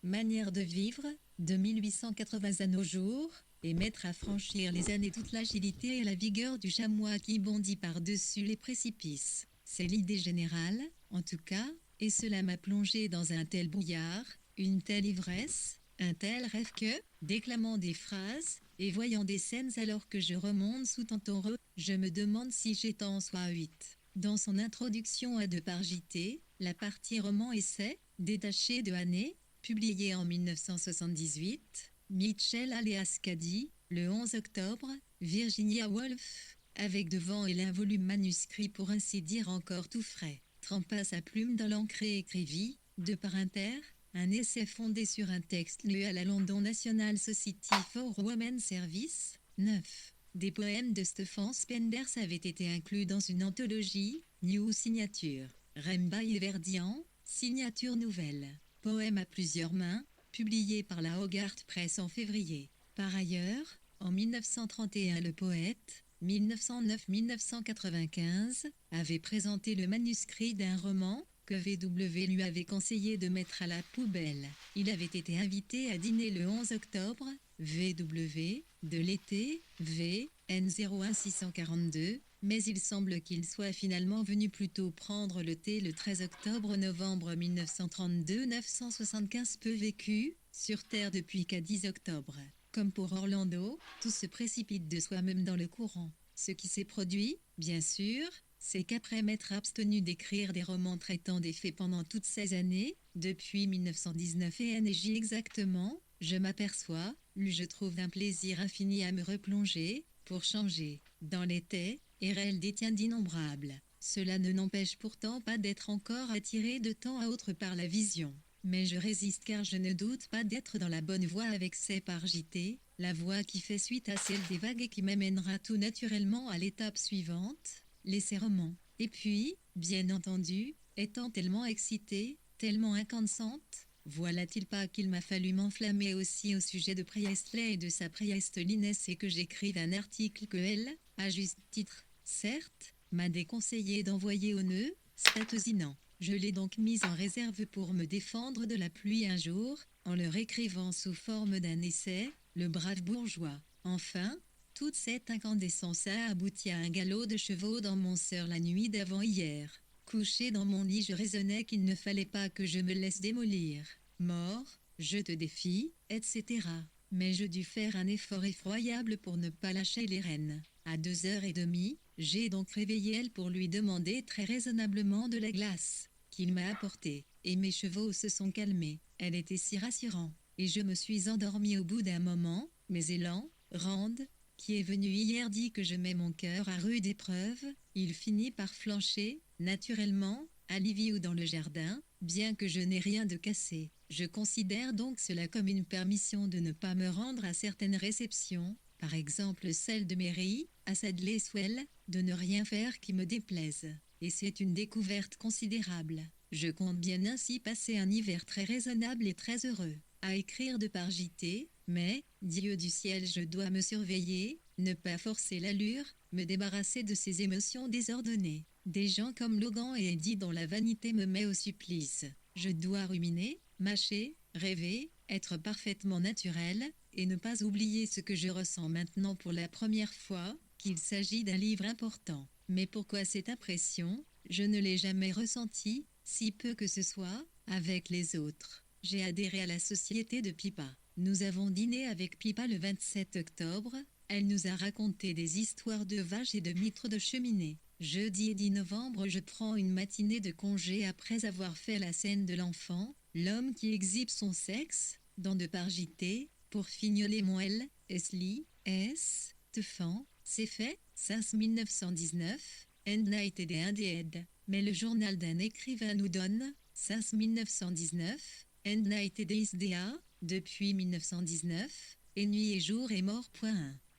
manière de vivre, de 1880 à nos jours, et mettre à franchir les années toute l'agilité et la vigueur du chamois qui bondit par-dessus les précipices. C'est l'idée générale, en tout cas, et cela m'a plongé dans un tel brouillard, une telle ivresse, un tel rêve que, déclamant des phrases, et voyant des scènes alors que je remonte sous tant heureux, je me demande si j'étais en soi 8. Dans son introduction à De par JT, la partie roman-essai, détachée de Hannay, publié en 1978, Mitchell alias Caddy, le 11 octobre, Virginia Woolf, avec devant et l'involume manuscrit pour ainsi dire encore tout frais, trempa sa plume dans l'encre et écrivit, de par inter, un essai fondé sur un texte lu à la London National Society for Women's Service, 9. Des poèmes de Stephen Spenders avaient été inclus dans une anthologie, New Signature, Remba et Verdian, signature nouvelle. Poème à plusieurs mains, publié par la Hogarth Press en février. Par ailleurs, En 1931, le poète, 1909-1995, avait présenté le manuscrit d'un roman que VW lui avait conseillé de mettre à la poubelle. Il avait été invité à dîner le 11 octobre, VW, de l'été, VN01642, mais il semble qu'il soit finalement venu plutôt prendre le thé le 13 octobre-novembre 1932. 975 peu vécu, sur Terre depuis qu'à 10 octobre. Comme pour Orlando, tout se précipite de soi-même dans le courant. Ce qui s'est produit, bien sûr, c'est qu'après m'être abstenu d'écrire des romans traitant des faits pendant toutes ces années, depuis 1919 et NJ exactement, je m'aperçois, je trouve un plaisir infini à me replonger, pour changer, dans les faits, et elle détient d'innombrables. Cela ne n'empêche pourtant pas d'être encore attiré de temps à autre par la vision. Mais je résiste car je ne doute pas d'être dans la bonne voie avec ces par JT, la voie qui fait suite à celle des vagues et qui m'amènera tout naturellement à l'étape suivante, les romans. Et puis, bien entendu, étant tellement excitée, tellement incandescente, voilà-t-il pas qu'il m'a fallu m'enflammer aussi au sujet de Priestley et de sa Priestliness et que j'écrive un article que elle, à juste titre, certes, m'a déconseillé d'envoyer au nœud, statosinant. Je l'ai donc mise en réserve pour me défendre de la pluie un jour, en le réécrivant sous forme d'un essai, le brave bourgeois. Enfin, toute cette incandescence a abouti à un galop de chevaux dans mon sœur la nuit d'avant-hier. Couché dans mon lit, je raisonnais qu'il ne fallait pas que je me laisse démolir. Mort, je te défie, etc. Mais je dus faire un effort effroyable pour ne pas lâcher les rênes. À 2h30, j'ai donc réveillé elle pour lui demander très raisonnablement de la glace, qu'il m'a apportée, et mes chevaux se sont calmés. Elle était si rassurante, et je me suis endormie au bout d'un moment. Mes élans, Rand, qui est venu hier dit que je mets mon cœur à rude épreuve, il finit par flancher, naturellement, à Livy ou dans le jardin, bien que je n'ai rien de cassé. Je considère donc cela comme une permission de ne pas me rendre à certaines réceptions, par exemple celle de Mary, à Sadley-Swell, de ne rien faire qui me déplaise. Et c'est une découverte considérable. Je compte bien ainsi passer un hiver très raisonnable et très heureux. À écrire de par JT, mais, Dieu du ciel, je dois me surveiller, ne pas forcer l'allure, me débarrasser de ces émotions désordonnées. Des gens comme Logan et Eddie dont la vanité me met au supplice. Je dois ruminer, mâcher, rêver, être parfaitement naturel, et ne pas oublier ce que je ressens maintenant pour la première fois, qu'il s'agit d'un livre important. Mais pourquoi cette impression? Je ne l'ai jamais ressentie, si peu que ce soit, avec les autres. J'ai adhéré à la société de Pippa. Nous avons dîné avec Pippa le 27 octobre, elle nous a raconté des histoires de vaches et de mitres de cheminée. Jeudi 10 novembre, je prends une matinée de congé après avoir fait la scène de l'enfant, l'homme qui exhibe son sexe, dans de par JT, pour fignoler mon L, Esli, S, Tefan, c'est fait, since 1919, and night et des Indeed. Mais le journal d'un écrivain nous donne, since 1919, and night et des SDA, depuis 1919, et nuit et jour est mort.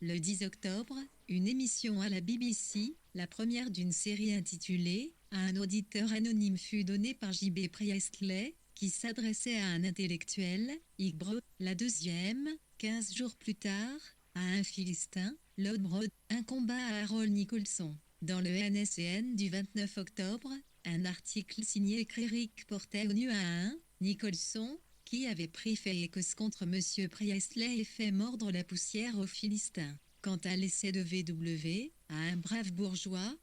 Le 10 octobre, une émission à la BBC, la première d'une série intitulée « À un auditeur anonyme » fut donnée par J.B. Priestley, qui s'adressait à un intellectuel, Igbro. La deuxième, 15 jours plus tard, à un Philistin, Lord Broad, un combat à Harold Nicholson. Dans le NSN du 29 octobre, un article signé Créric portait au nu à un Nicholson, qui avait pris fait écosse contre M. Priestley et fait mordre la poussière aux Philistins. Quant à l'essai de VW, à un brave bourgeois,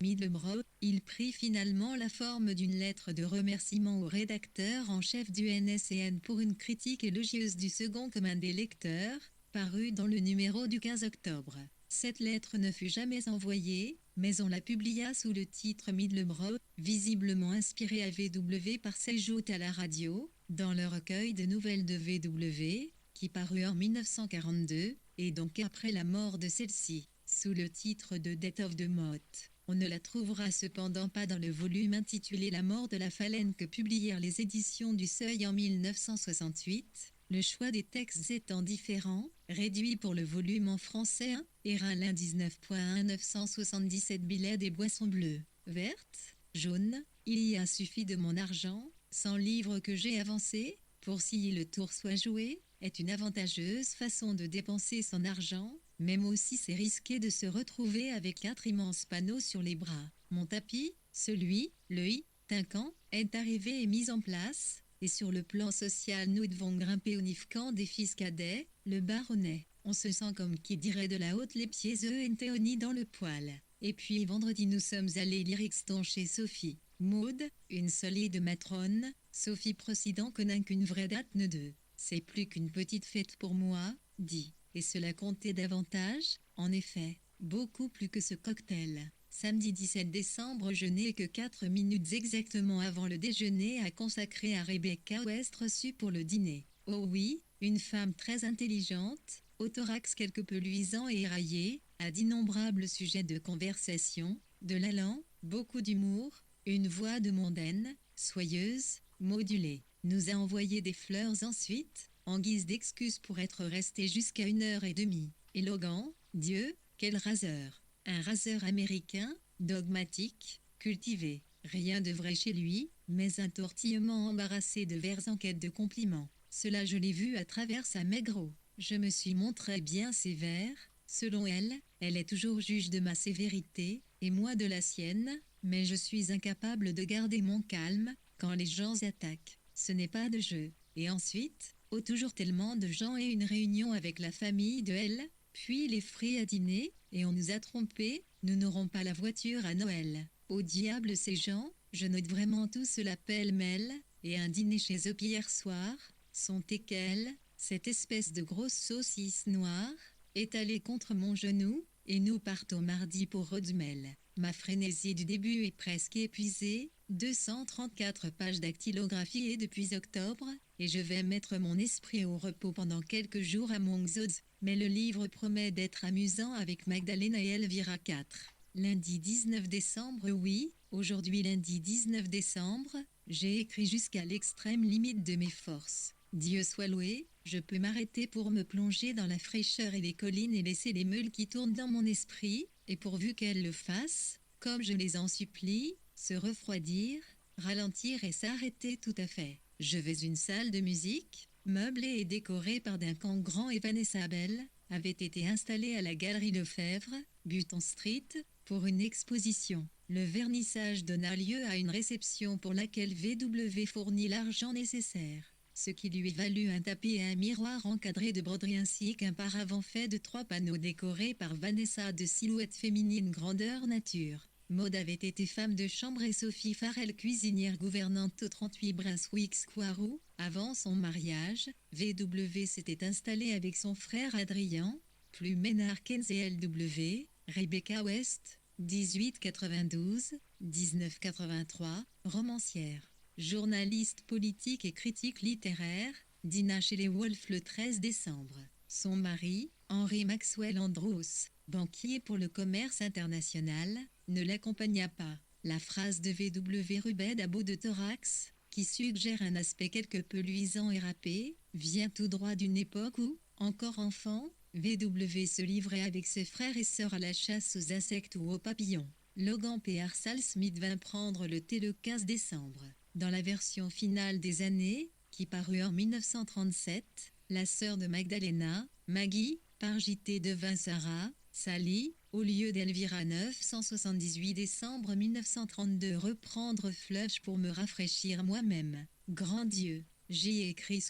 Middlebrough, il prit finalement la forme d'une lettre de remerciement au rédacteur en chef du NSN pour une critique élogieuse du second commun des lecteurs, parue dans le numéro du 15 octobre. Cette lettre ne fut jamais envoyée, mais on la publia sous le titre Middlebrough, visiblement inspiré à VW par ses joutes à la radio, dans le recueil de nouvelles de VW, qui parut en 1942, et donc après la mort de celle-ci, sous le titre de Death of the Moth. On ne la trouvera cependant pas dans le volume intitulé La mort de la phalène que publièrent les éditions du Seuil en 1968, le choix des textes étant différent, réduit pour le volume en français 1, Hérin 19.1 977 billets des boissons bleues, vertes, jaunes, il y a suffi de mon argent, 100 livres que j'ai avancés, pour si le tour soit joué, est une avantageuse façon de dépenser son argent, même aussi c'est risqué de se retrouver avec 4 immenses panneaux sur les bras. Mon tapis, celui, le i, Tincan, est arrivé et mis en place, et sur le plan social nous devons grimper au nifcan des fils cadets, le baronnet. On se sent comme qui dirait de la haute les pieds et Théonie dans le poil. Et puis vendredi nous sommes allés Lyrixton chez Sophie. Maud, une solide matrone, Sophie procédant que n'a qu'une vraie date ne deux. C'est plus qu'une petite fête pour moi, dit. Et cela comptait davantage, en effet, beaucoup plus que ce cocktail. Samedi 17 décembre, je n'ai que 4 minutes exactement avant le déjeuner à consacrer à Rebecca West reçue pour le dîner. Oh oui, une femme très intelligente, au thorax quelque peu luisant et éraillé, à d'innombrables sujets de conversation, de l'allant, beaucoup d'humour, une voix de mondaine, soyeuse, modulée. Nous a envoyé des fleurs ensuite, en guise d'excuse pour être resté jusqu'à 1h30. Et Logan, Dieu, quel raseur! Un raseur américain, dogmatique, cultivé. Rien de vrai chez lui, mais un tortillement embarrassé de vers en quête de compliments. Cela je l'ai vu à travers sa maigre eau. Je me suis montré bien sévère. Selon elle, elle est toujours juge de ma sévérité, et moi de la sienne, mais je suis incapable de garder mon calme, quand les gens attaquent. Ce n'est pas de jeu. Et ensuite, toujours tellement de gens et une réunion avec la famille de elle, puis les fruits à dîner, et on nous a trompés, nous n'aurons pas la voiture à Noël. Au diable ces gens, je note vraiment tous la pêle-mêle, et un dîner chez eux hier soir, sont quelle, cette espèce de grosse saucisse noire, étalée contre mon genou, et nous partons mardi pour Rodmel. Ma frénésie du début est presque épuisée, 234 pages dactylographie depuis octobre, et je vais mettre mon esprit au repos pendant quelques jours à Monxods, mais le livre promet d'être amusant avec Magdalena et Elvira 4. Lundi 19 décembre, oui, aujourd'hui lundi 19 décembre, j'ai écrit jusqu'à l'extrême limite de mes forces. Dieu soit loué, je peux m'arrêter pour me plonger dans la fraîcheur et les collines et laisser les meules qui tournent dans mon esprit, et pourvu qu'elles le fassent, comme je les en supplie, se refroidir, ralentir et s'arrêter tout à fait. Je vais une salle de musique, meublée et décorée par d'un camp grand et Vanessa Abel, avait été installée à la Galerie Lefebvre, Button Street, pour une exposition. Le vernissage donna lieu à une réception pour laquelle VW fournit l'argent nécessaire, ce qui lui valut un tapis et un miroir encadré de broderie ainsi qu'un paravent fait de 3 panneaux décorés par Vanessa de silhouettes féminines grandeur nature. Maud avait été femme de chambre et Sophie Farrell cuisinière gouvernante au 38 Brunswick Square où, avant son mariage, VW s'était installée avec son frère Adrien, plus Ménard Keynes et LW, Rebecca West, 1892-1983, romancière. Journaliste politique et critique littéraire, dîna chez les Wolff le 13 décembre. Son mari, Henry Maxwell Andrews, banquier pour le commerce international, ne l'accompagna pas. La phrase de VW Rubed à bout de thorax, qui suggère un aspect quelque peu luisant et râpé, vient tout droit d'une époque où, encore enfant, VW se livrait avec ses frères et sœurs à la chasse aux insectes ou aux papillons. Logan P. Arsal Smith vint prendre le thé le 15 décembre. Dans la version finale des années, qui parut en 1937, la sœur de Magdalena, Maggie, par JT devint Sarah, Sally, au lieu d'Elvira 978 décembre 1932 reprendre Flush pour me rafraîchir moi-même. Grand Dieu, j'ai écrit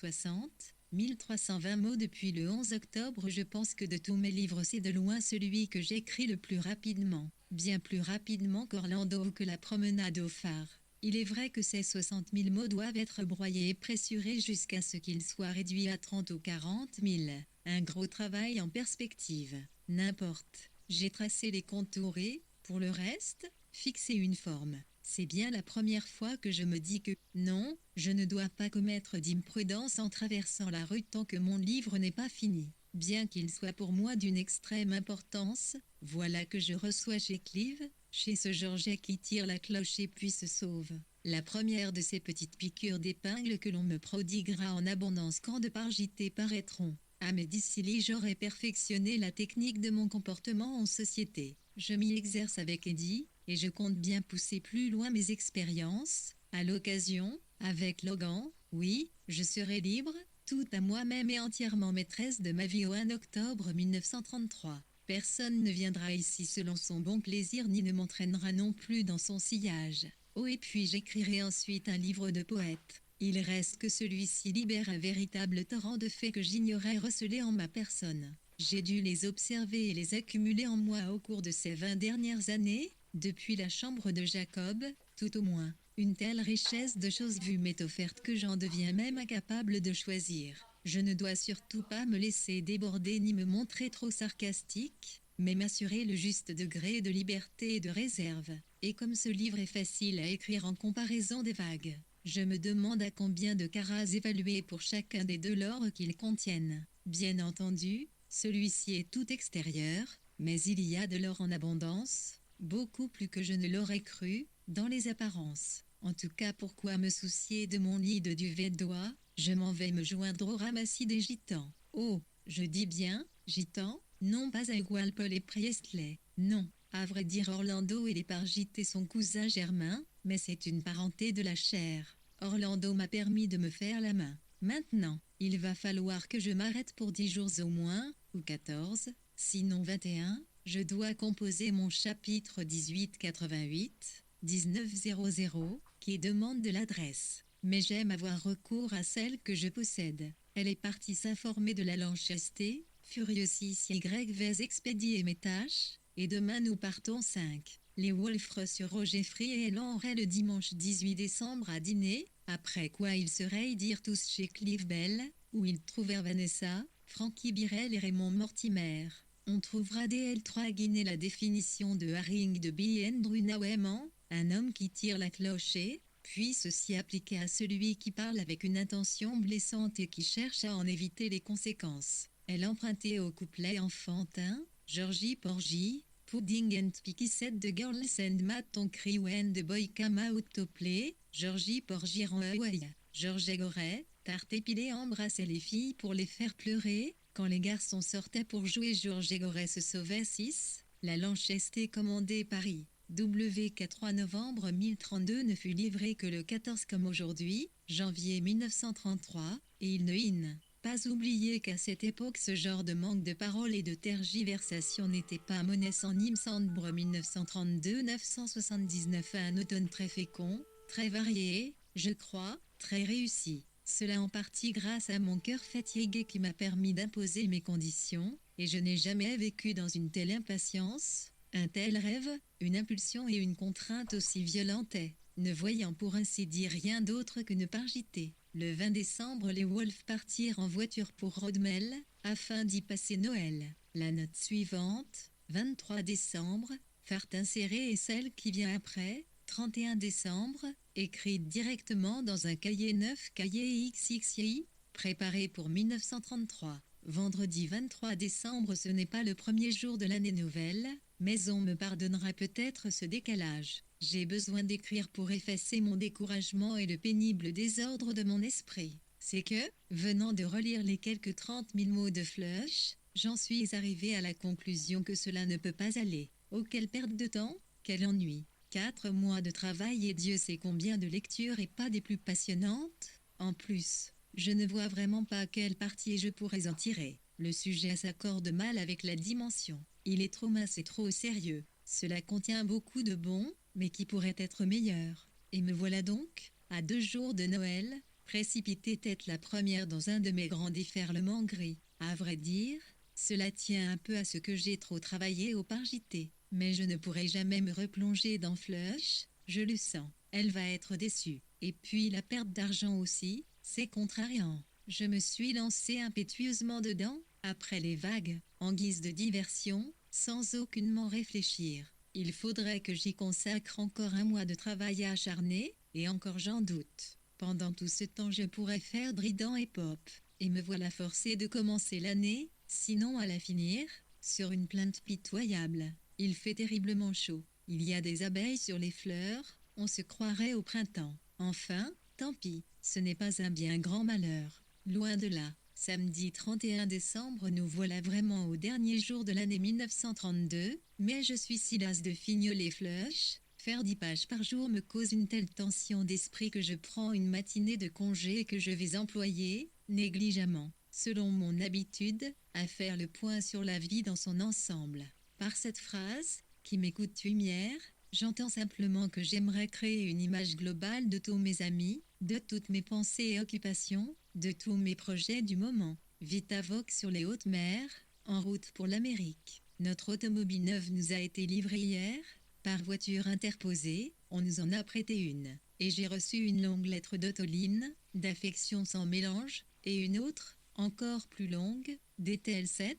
1320 mots depuis le 11 octobre. Je pense que de tous mes livres c'est de loin celui que j'écris le plus rapidement. Bien plus rapidement qu'Orlando ou que la promenade au phare. Il est vrai que ces 60 000 mots doivent être broyés et pressurés jusqu'à ce qu'ils soient réduits à 30 ou 40 000. Un gros travail en perspective. N'importe. J'ai tracé les contours et, pour le reste, fixé une forme. C'est bien la première fois que je me dis que, non, je ne dois pas commettre d'imprudence en traversant la rue tant que mon livre n'est pas fini. Bien qu'il soit pour moi d'une extrême importance, voilà que je reçois chez Clive, chez ce Georget qui tire la cloche et puis se sauve. La première de ces petites piqûres d'épingle que l'on me prodiguera en abondance quand de par JT paraîtront. À mes d'ici j'aurai perfectionné la technique de mon comportement en société. Je m'y exerce avec Eddie, et je compte bien pousser plus loin mes expériences. À l'occasion, avec Logan, oui, je serai libre, Tout à moi-même et entièrement maîtresse de ma vie au 1 octobre 1933. Personne ne viendra ici selon son bon plaisir ni ne m'entraînera non plus dans son sillage. Oh, et puis j'écrirai ensuite un livre de poète. Il reste que celui-ci libère un véritable torrent de faits que j'ignorais recelés en ma personne. J'ai dû les observer et les accumuler en moi au cours de ces 20 dernières années, depuis la chambre de Jacob, tout au moins. Une telle richesse de choses vues m'est offerte que j'en deviens même incapable de choisir. Je ne dois surtout pas me laisser déborder ni me montrer trop sarcastique, mais m'assurer le juste degré de liberté et de réserve. Et comme ce livre est facile à écrire en comparaison des vagues, je me demande à combien de carats évaluer pour chacun des deux l'or qu'ils contiennent. Bien entendu, celui-ci est tout extérieur, mais il y a de l'or en abondance, beaucoup plus que je ne l'aurais cru, dans les apparences. En tout cas, pourquoi me soucier de mon lit de duvet d'oie? Je m'en vais me joindre au ramassis des gitans. Oh, je dis bien, gitans, non pas à Walpole et Priestley. Non, à vrai dire Orlando et les Pargites et son cousin Germain, mais c'est une parenté de la chair. Orlando m'a permis de me faire la main. Maintenant, il va falloir que je m'arrête pour 10 jours au moins, ou 14, sinon 21. Je dois composer mon chapitre 1888, 1900, qui demande de l'adresse. Mais j'aime avoir recours à celle que je possède. Elle est partie s'informer de la Lanchesté, furieusement Y vais expédier mes tâches, et demain nous partons 5. Les Wolfres sur Roger Free et l'enraient le dimanche 18 décembre à dîner, après quoi ils se raidirent tous chez Clive Bell, où ils trouvèrent Vanessa, Frankie Birrell et Raymond Mortimer. On trouvera DL3 Guinée la définition de Haring de B. Andrew Nauman, un homme qui tire la cloche, puis ceci appliqué à celui qui parle avec une intention blessante et qui cherche à en éviter les conséquences. Elle empruntait au couplet enfantin, Georgie Porgy, Pudding and Picky said the girls and Matt on cry when the boy come out to play, Georgie Porgy en Hawaii. Georges Goret, tarte épilée embrassait les filles pour les faire pleurer, quand les garçons sortaient pour jouer Georges Goret se sauvait 6, la Lanchesté commandée Paris. W4 novembre 1032 ne fut livré que le 14 comme aujourd'hui, janvier 1933, et il ne pas oublier qu'à cette époque ce genre de manque de parole et de tergiversation n'était pas monnaie en Nimsambre 1932 979 à un automne très fécond, très varié, je crois, très réussi. Cela en partie grâce à mon cœur fatigué qui m'a permis d'imposer mes conditions, et je n'ai jamais vécu dans une telle impatience, un tel rêve, une impulsion et une contrainte aussi violentes, ne voyant pour ainsi dire rien d'autre que ne Pargiter. Le 20 décembre, les Wolfs partirent en voiture pour Rodmel, afin d'y passer Noël. La note suivante, 23 décembre, fart insérée et celle qui vient après, 31 décembre, écrite directement dans un cahier neuf cahier XXI, préparé pour 1933. Vendredi 23 décembre, ce n'est pas le premier jour de l'année nouvelle, mais on me pardonnera peut-être ce décalage. J'ai besoin d'écrire pour effacer mon découragement et le pénible désordre de mon esprit. C'est que, venant de relire les quelques 30 000 mots de Flush, j'en suis arrivé à la conclusion que cela ne peut pas aller. Oh, quelle perte de temps, quel ennui. 4 mois de travail et Dieu sait combien de lectures et pas des plus passionnantes. En plus, je ne vois vraiment pas quelle partie je pourrais en tirer. Le sujet s'accorde mal avec la dimension. Il est trop mince et trop sérieux. Cela contient beaucoup de bons, mais qui pourrait être meilleur. Et me voilà donc, à 2 jours de Noël, précipité tête la première dans un de mes grands déferlements gris. À vrai dire, cela tient un peu à ce que j'ai trop travaillé au Pargité. Mais je ne pourrai jamais me replonger dans Flush, je le sens. Elle va être déçue. Et puis la perte d'argent aussi, c'est contrariant. Je me suis lancé impétueusement dedans, après les vagues, en guise de diversion, sans aucunement réfléchir. Il faudrait que j'y consacre encore 1 mois de travail acharné, et encore j'en doute. Pendant tout ce temps je pourrais faire Drident et Pop, et me voilà forcé de commencer l'année, sinon à la finir, sur une plainte pitoyable. Il fait terriblement chaud, il y a des abeilles sur les fleurs, on se croirait au printemps. Enfin, tant pis, ce n'est pas un bien grand malheur. Loin de là. Samedi 31 décembre, nous voilà vraiment au dernier jour de l'année 1932, mais je suis si lasse de fignoler Flush. Faire 10 pages par jour me cause une telle tension d'esprit que je prends une matinée de congé que je vais employer, négligemment, selon mon habitude, à faire le point sur la vie dans son ensemble. Par cette phrase, qui m'est coutumière, j'entends simplement que j'aimerais créer une image globale de tous mes amis, de toutes mes pensées et occupations, de tous mes projets du moment. Vita Vogue sur les hautes mers, en route pour l'Amérique. Notre automobile neuve nous a été livrée hier, par voiture interposée, on nous en a prêté une. Et j'ai reçu une longue lettre d'Ottoline, d'affection sans mélange, et une autre, encore plus longue, d'Ethel 7,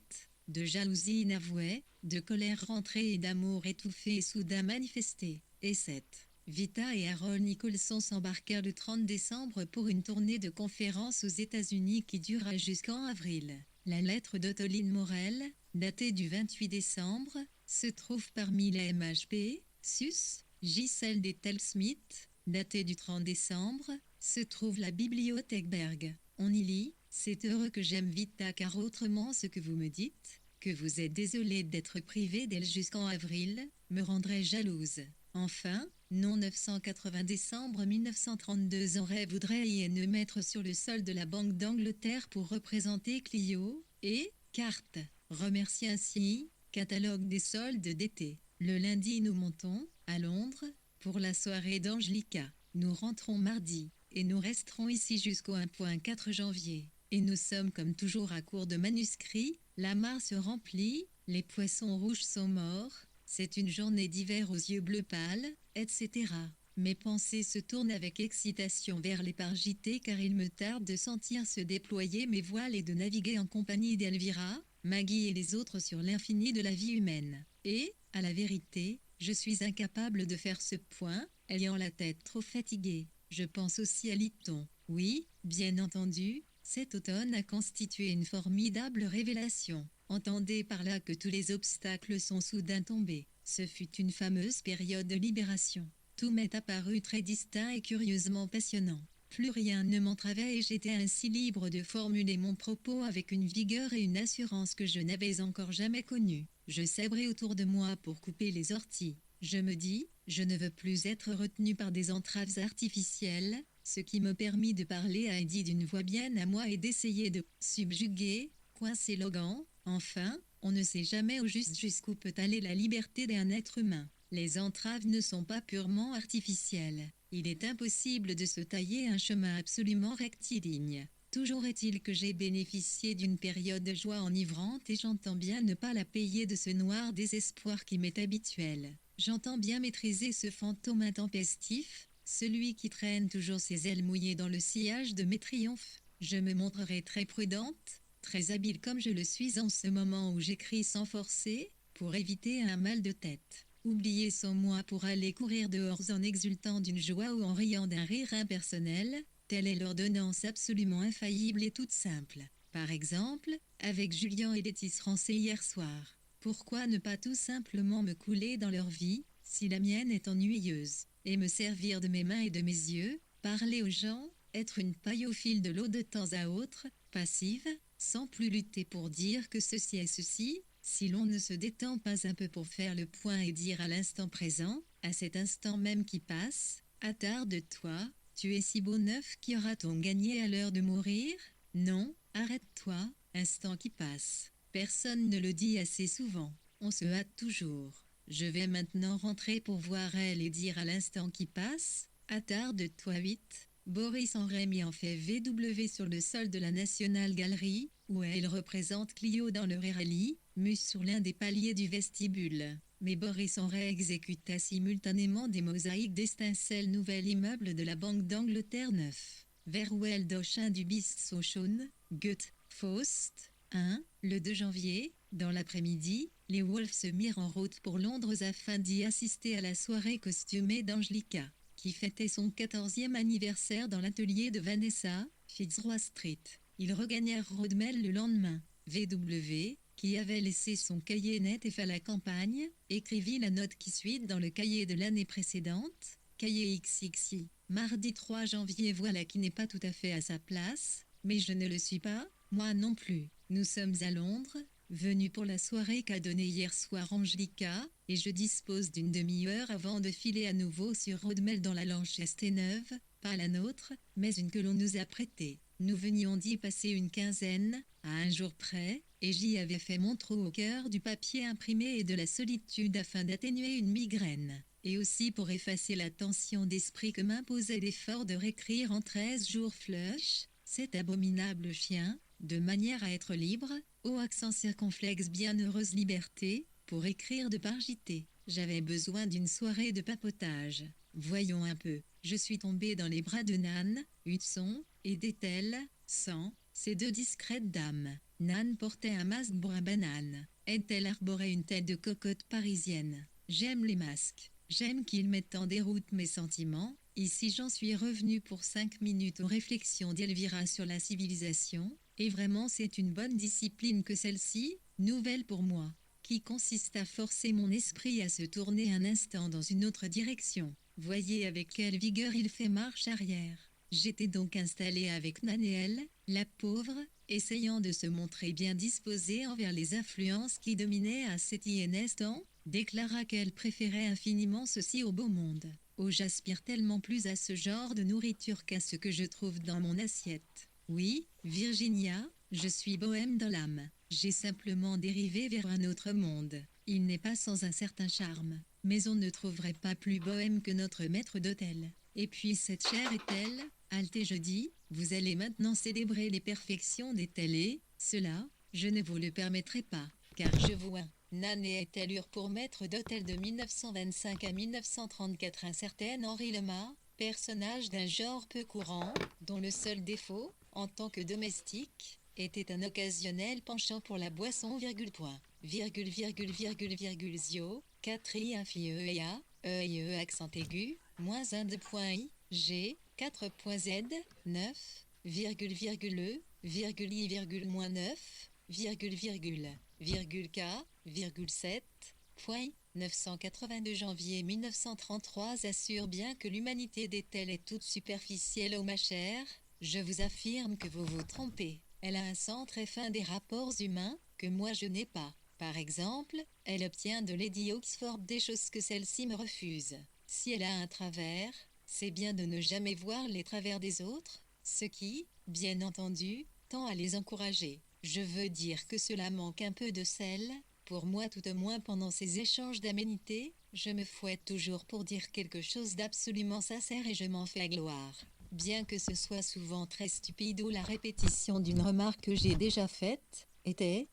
de jalousie inavouée, de colère rentrée et d'amour étouffé et soudain manifesté. Et 7. Vita et Harold Nicholson s'embarquèrent le 30 décembre pour une tournée de conférences aux États-Unis qui dura jusqu'en avril. La lettre d'Ottoline Morel, datée du 28 décembre, se trouve parmi les MHP, sus, Gisèle d'Ethel Smith, datée du 30 décembre, se trouve la bibliothèque Berg. On y lit « C'est heureux que j'aime Vita car autrement ce que vous me dites, que vous êtes désolé d'être privé d'elle jusqu'en avril, me rendrait jalouse. Enfin, non 980 décembre 1932 aurait voudrait y ne mettre sur le sol de la Banque d'Angleterre pour représenter Clio, et, carte, remercie ainsi, catalogue des soldes d'été. Le lundi nous montons, à Londres, pour la soirée d'Angelica. Nous rentrons mardi, et nous resterons ici jusqu'au 1.4 janvier. Et nous sommes comme toujours à court de manuscrits, la mare se remplit, les poissons rouges sont morts, c'est une journée d'hiver aux yeux bleus pâles, etc. Mes pensées se tournent avec excitation vers les parts JT car il me tarde de sentir se déployer mes voiles et de naviguer en compagnie d'Elvira, Maggie et les autres sur l'infini de la vie humaine. Et, à la vérité, je suis incapable de faire ce point, ayant la tête trop fatiguée. Je pense aussi à Lytton. Oui, bien entendu, cet automne a constitué une formidable révélation. Entendez par là que tous les obstacles sont soudain tombés. Ce fut une fameuse période de libération. Tout m'est apparu très distinct et curieusement passionnant. Plus rien ne m'entravait et j'étais ainsi libre de formuler mon propos avec une vigueur et une assurance que je n'avais encore jamais connues. Je sabrais autour de moi pour couper les orties. Je me dis, je ne veux plus être retenu par des entraves artificielles, ce qui me permit de parler à Eddie d'une voix bien à moi et d'essayer de subjuguer, coincer Logan. Enfin, on ne sait jamais au juste jusqu'où peut aller la liberté d'un être humain. Les entraves ne sont pas purement artificielles. Il est impossible de se tailler un chemin absolument rectiligne. Toujours est-il que j'ai bénéficié d'une période de joie enivrante et j'entends bien ne pas la payer de ce noir désespoir qui m'est habituel. J'entends bien maîtriser ce fantôme intempestif, celui qui traîne toujours ses ailes mouillées dans le sillage de mes triomphes. Je me montrerai très prudente, très habile comme je le suis en ce moment où j'écris sans forcer, pour éviter un mal de tête. Oubliez son moi pour aller courir dehors en exultant d'une joie ou en riant d'un rire impersonnel, telle est l'ordonnance absolument infaillible et toute simple. Par exemple, avec Julien et Laetice Rancé hier soir. Pourquoi ne pas tout simplement me couler dans leur vie, si la mienne est ennuyeuse, et me servir de mes mains et de mes yeux, parler aux gens, être une paille au fil de l'eau de temps à autre, passive, sans plus lutter pour dire que ceci est ceci, si l'on ne se détend pas un peu pour faire le point et dire à l'instant présent, à cet instant même qui passe, attarde-toi, tu es si beau neuf qui aura-t-on gagné à l'heure de mourir? Non, arrête-toi, instant qui passe. Personne ne le dit assez souvent, on se hâte toujours. Je vais maintenant rentrer pour voir elle et dire à l'instant qui passe, attarde-toi vite. Boris Henry en fait VW sur le sol de la National Gallery, où elle représente Clio dans le rallye, mue sur l'un des paliers du vestibule. Mais Boris Henry exécuta simultanément des mosaïques d'Estincelles nouvel immeuble de la Banque d'Angleterre 9. Verwell Dochin du Bissochon, Goethe, Faust. 1. Le 2 janvier, dans l'après-midi, les Wolves se mirent en route pour Londres afin d'y assister à la soirée costumée d'Angelica, qui fêtait son 14e anniversaire dans l'atelier de Vanessa, Fitzroy Street. Ils regagnèrent Rodmel le lendemain. VW, qui avait laissé son cahier net et fait la campagne, écrivit la note qui suit dans le cahier de l'année précédente, cahier XXI. Mardi 3 janvier, voilà qui n'est pas tout à fait à sa place, mais je ne le suis pas, moi non plus. Nous sommes à Londres, venus pour la soirée qu'a donnée hier soir Angelica, et je dispose d'une demi-heure avant de filer à nouveau sur Rodmel dans la Lanchester neuve, pas la nôtre, mais une que l'on nous a prêtée. Nous venions d'y passer une quinzaine, à un jour près, et j'y avais fait mon trou au cœur du papier imprimé et de la solitude afin d'atténuer une migraine, et aussi pour effacer la tension d'esprit que m'imposait l'effort de réécrire en 13 jours flush, cet abominable chien, de manière à être libre, au accent circonflexe bienheureuse liberté, pour écrire de par JT. J'avais besoin d'une soirée de papotage. Voyons un peu, je suis tombée dans les bras de Nan, Hudson, et d'Ethel, sans, ces deux discrètes dames. Nan portait un masque brun banane. Ethel arborait une tête de cocotte parisienne. J'aime les masques. J'aime qu'ils mettent en déroute mes sentiments. Ici j'en suis revenue pour 5 minutes aux réflexions d'Elvira sur la civilisation, et vraiment c'est une bonne discipline que celle-ci, nouvelle pour moi, qui consiste à forcer mon esprit à se tourner un instant dans une autre direction. Voyez avec quelle vigueur il fait marche arrière. J'étais donc installée avec Nanéel, la pauvre, essayant de se montrer bien disposée envers les influences qui dominaient à cet instant, déclara qu'elle préférait infiniment ceci au beau monde. Oh, j'aspire tellement plus à ce genre de nourriture qu'à ce que je trouve dans mon assiette. Oui, Virginia, je suis bohème dans l'âme. J'ai simplement dérivé vers un autre monde. Il n'est pas sans un certain charme, mais on ne trouverait pas plus bohème que notre maître d'hôtel. Et puis cette chère est-elle, Alté jeudi, vous allez maintenant célébrer les perfections des télés, cela, je ne vous le permettrai pas, car je vois, Nan et Ethel eurent pour maître d'hôtel de 1925 à 1934 un certain Henri Lemas, personnage d'un genre peu courant, dont le seul défaut, en tant que domestique, était un occasionnel penchant pour la boisson, zio, 4 i infi accent aigu, moins 1 de point i, g, 4 point z, 9, e, i, moins 9, k, 7, point 982 janvier 1933 assure bien que l'humanité des tels est toute superficielle, oh ma chère, je vous affirme que vous vous trompez. Elle a un sens très fin des rapports humains, que moi je n'ai pas. Par exemple, elle obtient de Lady Oxford des choses que celle-ci me refuse. Si elle a un travers, c'est bien de ne jamais voir les travers des autres, ce qui, bien entendu, tend à les encourager. Je veux dire que cela manque un peu de sel. Pour moi, tout au moins pendant ces échanges d'aménités, je me fouette toujours pour dire quelque chose d'absolument sincère et je m'en fais gloire. Bien que ce soit souvent très stupide ou la répétition d'une remarque que j'ai déjà faite, était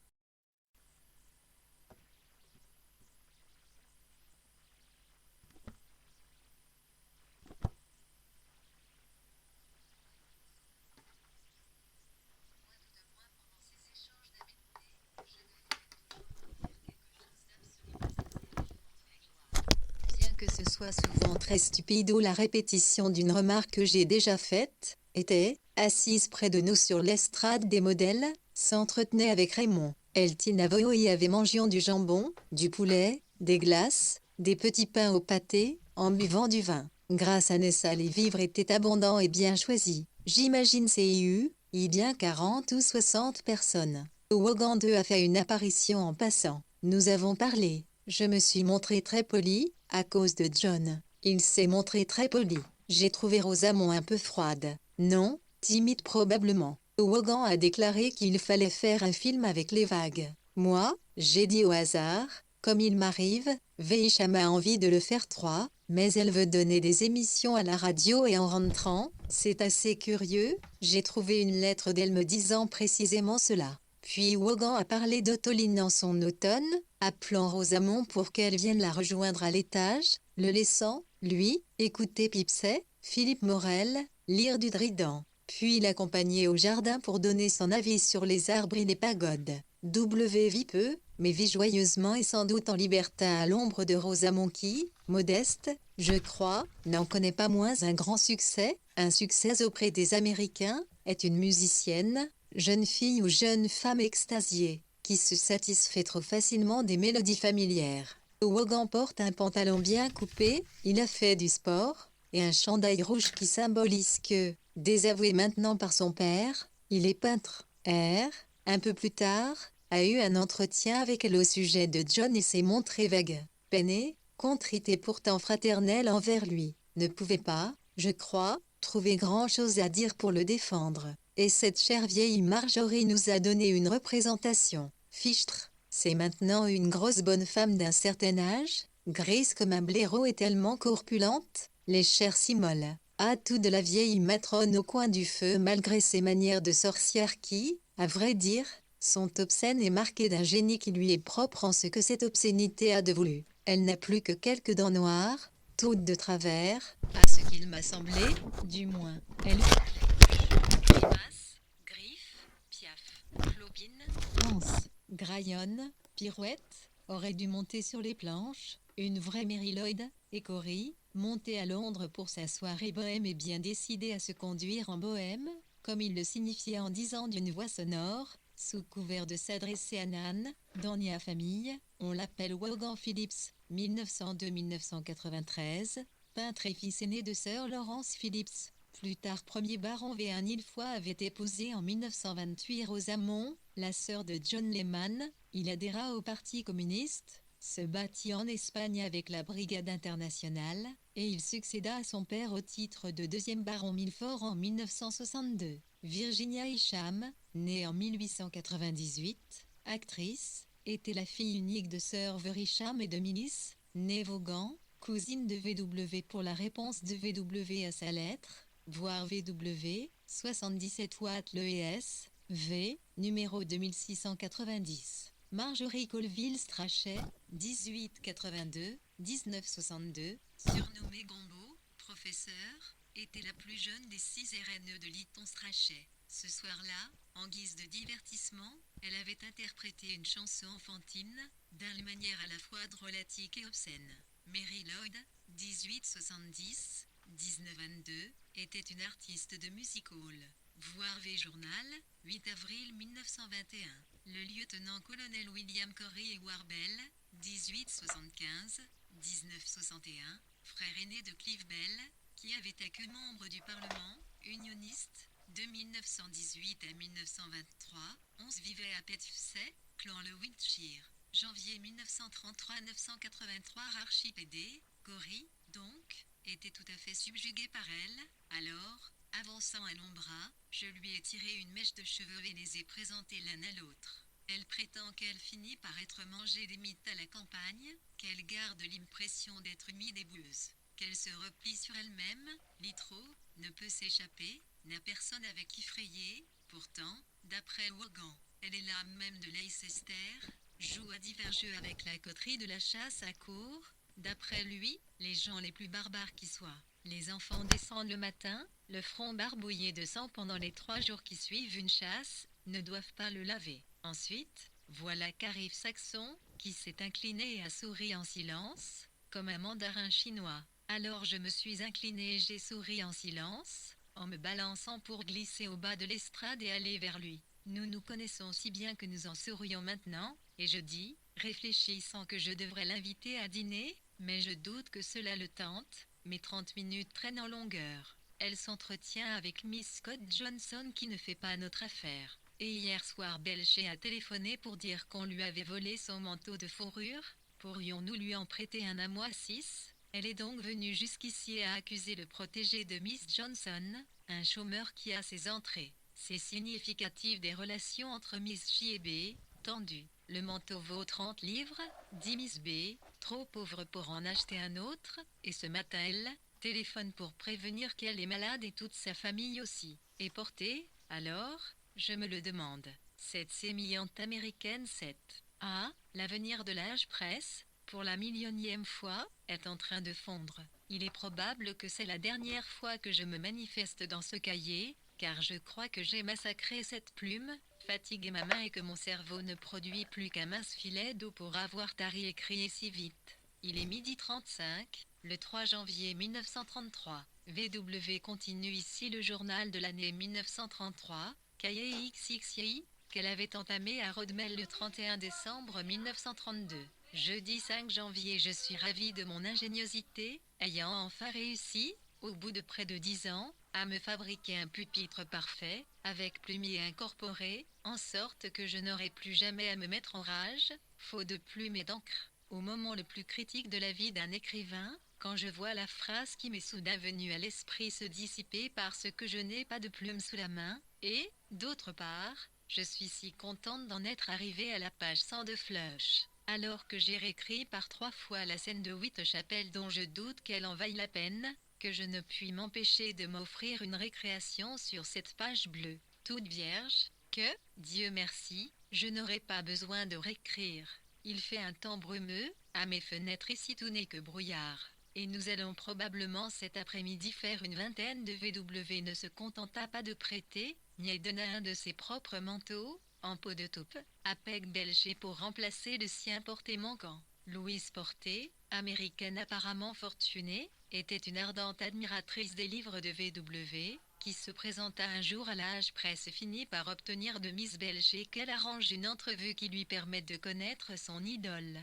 que ce soit souvent très stupide ou la répétition d'une remarque que j'ai déjà faite, était, assise près de nous sur l'estrade des modèles, s'entretenait avec Raymond. Eltinavo y avait mangé du jambon, du poulet, des glaces, des petits pains au pâté, en buvant du vin. Grâce à Nessa, les vivres étaient abondants et bien choisis. J'imagine y bien 40 ou 60 personnes. Wogan 2 a fait une apparition en passant. Nous avons parlé. Je me suis montré très poli, à cause de John. Il s'est montré très poli. J'ai trouvé Rosamond un peu froide. Non, timide probablement. Wogan a déclaré qu'il fallait faire un film avec les vagues. Moi, j'ai dit au hasard, comme il m'arrive, Veisham a envie de le faire 3, mais elle veut donner des émissions à la radio et en rentrant, c'est assez curieux, j'ai trouvé une lettre d'elle me disant précisément cela. Puis Wogan a parlé d'Ottoline en son automne, appelant Rosamond pour qu'elle vienne la rejoindre à l'étage, le laissant, lui, écouter Pipsey, Philippe Morel, lire du Dryden, puis l'accompagner au jardin pour donner son avis sur les arbres et les pagodes. W vit peu, mais vit joyeusement et sans doute en libertin à l'ombre de Rosamond qui, modeste, je crois, n'en connaît pas moins un grand succès, un succès auprès des Américains, est une musicienne, jeune fille ou jeune femme extasiée, qui se satisfait trop facilement des mélodies familières. Wogan porte un pantalon bien coupé, il a fait du sport, et un chandail rouge qui symbolise que, désavoué maintenant par son père, il est peintre. Un peu plus tard, a eu un entretien avec elle au sujet de John et s'est montré vague. Peiné, contrite et pourtant fraternelle envers lui, ne pouvait pas, je crois, trouver grand-chose à dire pour le défendre. et cette chère vieille Marjorie nous a donné une représentation. Fichtre, c'est maintenant une grosse bonne femme d'un certain âge, grise comme un blaireau et tellement corpulente, les chairs si molles. Ah, tout de la vieille matrone au coin du feu malgré ses manières de sorcière qui, à vrai dire, sont obscènes et marquées d'un génie qui lui est propre en ce que cette obscénité a de voulu. Elle n'a plus que quelques dents noires, toutes de travers, à ce qu'il m'a semblé, du moins. Elle grimace, griffe, piaffe, clopine, pense, graillonne, pirouette, aurait dû monter sur les planches, une vraie Mary Lloyd, et Cory, monté à Londres pour sa soirée bohème et bien décidé à se conduire en bohème, comme il le signifiait en disant d'une voix sonore, sous couvert de s'adresser à Nan, dans Nia Famille, on l'appelle Vaughan Phillips, 1902-1993, peintre et fils aîné de Sir Lawrence Phillips. Plus tard premier baron V1 Ilfoy avait épousé en 1928 Rosamond, la sœur de John Lehman. Il adhéra au Parti communiste, se battit en Espagne avec la Brigade internationale, et il succéda à son père au titre de deuxième baron Milford en 1962. Virginia Isham, née en 1898, actrice, était la fille unique de Sir Verisham et de Millis, née Vaughan, cousine de VW pour la réponse de VW à sa lettre, voir VW, 77 watts l'ES, V, numéro 2690. Marjorie Colville Strachey, 1882-1962, surnommée Gombo, professeur, était la plus jeune des 6 RNE de Lytton Strachey. Ce soir-là, en guise de divertissement, elle avait interprété une chanson enfantine, d'une manière à la fois drôlatique et obscène. Mary Lloyd, 1870-1922, était une artiste de music hall. Voir V Journal, 8 avril 1921. Le lieutenant-colonel William Corey et Warbell, 1875-1961, frère aîné de Clive Bell, qui avait été membre du Parlement, unioniste, de 1918 à 1923, 11 vivait à Petfsey, clan le Wiltshire. Janvier 1933-983 Archipédé, Corey, donc, était tout à fait subjugué par elle, alors, avançant à l'ombra, je lui ai tiré une mèche de cheveux et les ai présentés l'un à l'autre. Elle prétend qu'elle finit par être mangée des mythes à la campagne, qu'elle garde l'impression d'être mi-débouleuse, qu'elle se replie sur elle-même, lit trop, ne peut s'échapper, n'a personne avec qui frayer, pourtant, d'après Vaughan, elle est l'âme même de Leicester, joue à divers jeux avec la coterie de la chasse à court, d'après lui, les gens les plus barbares qui soient. Les enfants descendent le matin, le front barbouillé de sang pendant les 3 jours qui suivent une chasse, ne doivent pas le laver. Ensuite, voilà qu'arrive Saxon, qui s'est incliné et a souri en silence, comme un mandarin chinois. Alors je me suis incliné et j'ai souri en silence, en me balançant pour glisser au bas de l'estrade et aller vers lui. Nous nous connaissons si bien que nous en sourions maintenant, et je dis, réfléchissant que je devrais l'inviter à dîner, mais je doute que cela le tente, mes 30 minutes traînent en longueur. Elle s'entretient avec Miss Scott Johnson qui ne fait pas notre affaire. Et hier soir Belcher a téléphoné pour dire qu'on lui avait volé son manteau de fourrure. Pourrions-nous lui en prêter un à moi 6 ? Elle est donc venue jusqu'ici et a accusé le protégé de Miss Johnson, un chômeur qui a ses entrées. C'est significatif des relations entre Miss J et B, tendu. Le manteau vaut 30 livres, dit Miss B, trop pauvre pour en acheter un autre, et ce matin elle téléphone pour prévenir qu'elle est malade et toute sa famille aussi. Et portée, alors, je me le demande. Cette sémillante américaine 7. Ah, l'avenir de l'âge presse, pour la millionième fois, est en train de fondre. Il est probable que c'est la dernière fois que je me manifeste dans ce cahier, car je crois que j'ai massacré cette plume, fatigué ma main et que mon cerveau ne produit plus qu'un mince filet d'eau pour avoir tari et crié si vite. Il est 12h35, le 3 janvier 1933. VW continue ici le journal de l'année 1933, cahier XXI, qu'elle avait entamé à Rodmel le 31 décembre 1932. Jeudi 5 janvier, je suis ravi de mon ingéniosité, ayant enfin réussi, au bout de près de 10 ans, à me fabriquer un pupitre parfait, avec plumier incorporé, en sorte que je n'aurai plus jamais à me mettre en rage, faute de plume et d'encre. Au moment le plus critique de la vie d'un écrivain, quand je vois la phrase qui m'est soudain venue à l'esprit se dissiper parce que je n'ai pas de plume sous la main, Et, d'autre part, je suis si contente d'en être arrivée à la page 100 de Flush. Alors que j'ai réécrit par 3 fois la scène de Whitechapel dont je doute qu'elle en vaille la peine, que je ne puis m'empêcher de m'offrir une récréation sur cette page bleue, toute vierge, que, Dieu merci, je n'aurai pas besoin de réécrire. Il fait un temps brumeux, à mes fenêtres ici tout n'est que brouillard. Et nous allons probablement cet après-midi faire une vingtaine de VW ne se contenta pas de prêter, ni donna un de ses propres manteaux, en peau de taupe, à Peg Belcher pour remplacer le sien porté manquant. Louise Porté, américaine apparemment fortunée, était une ardente admiratrice des livres de VW, qui se présenta un jour à la Presse et finit par obtenir de Miss Belcher qu'elle arrange une entrevue qui lui permette de connaître son idole.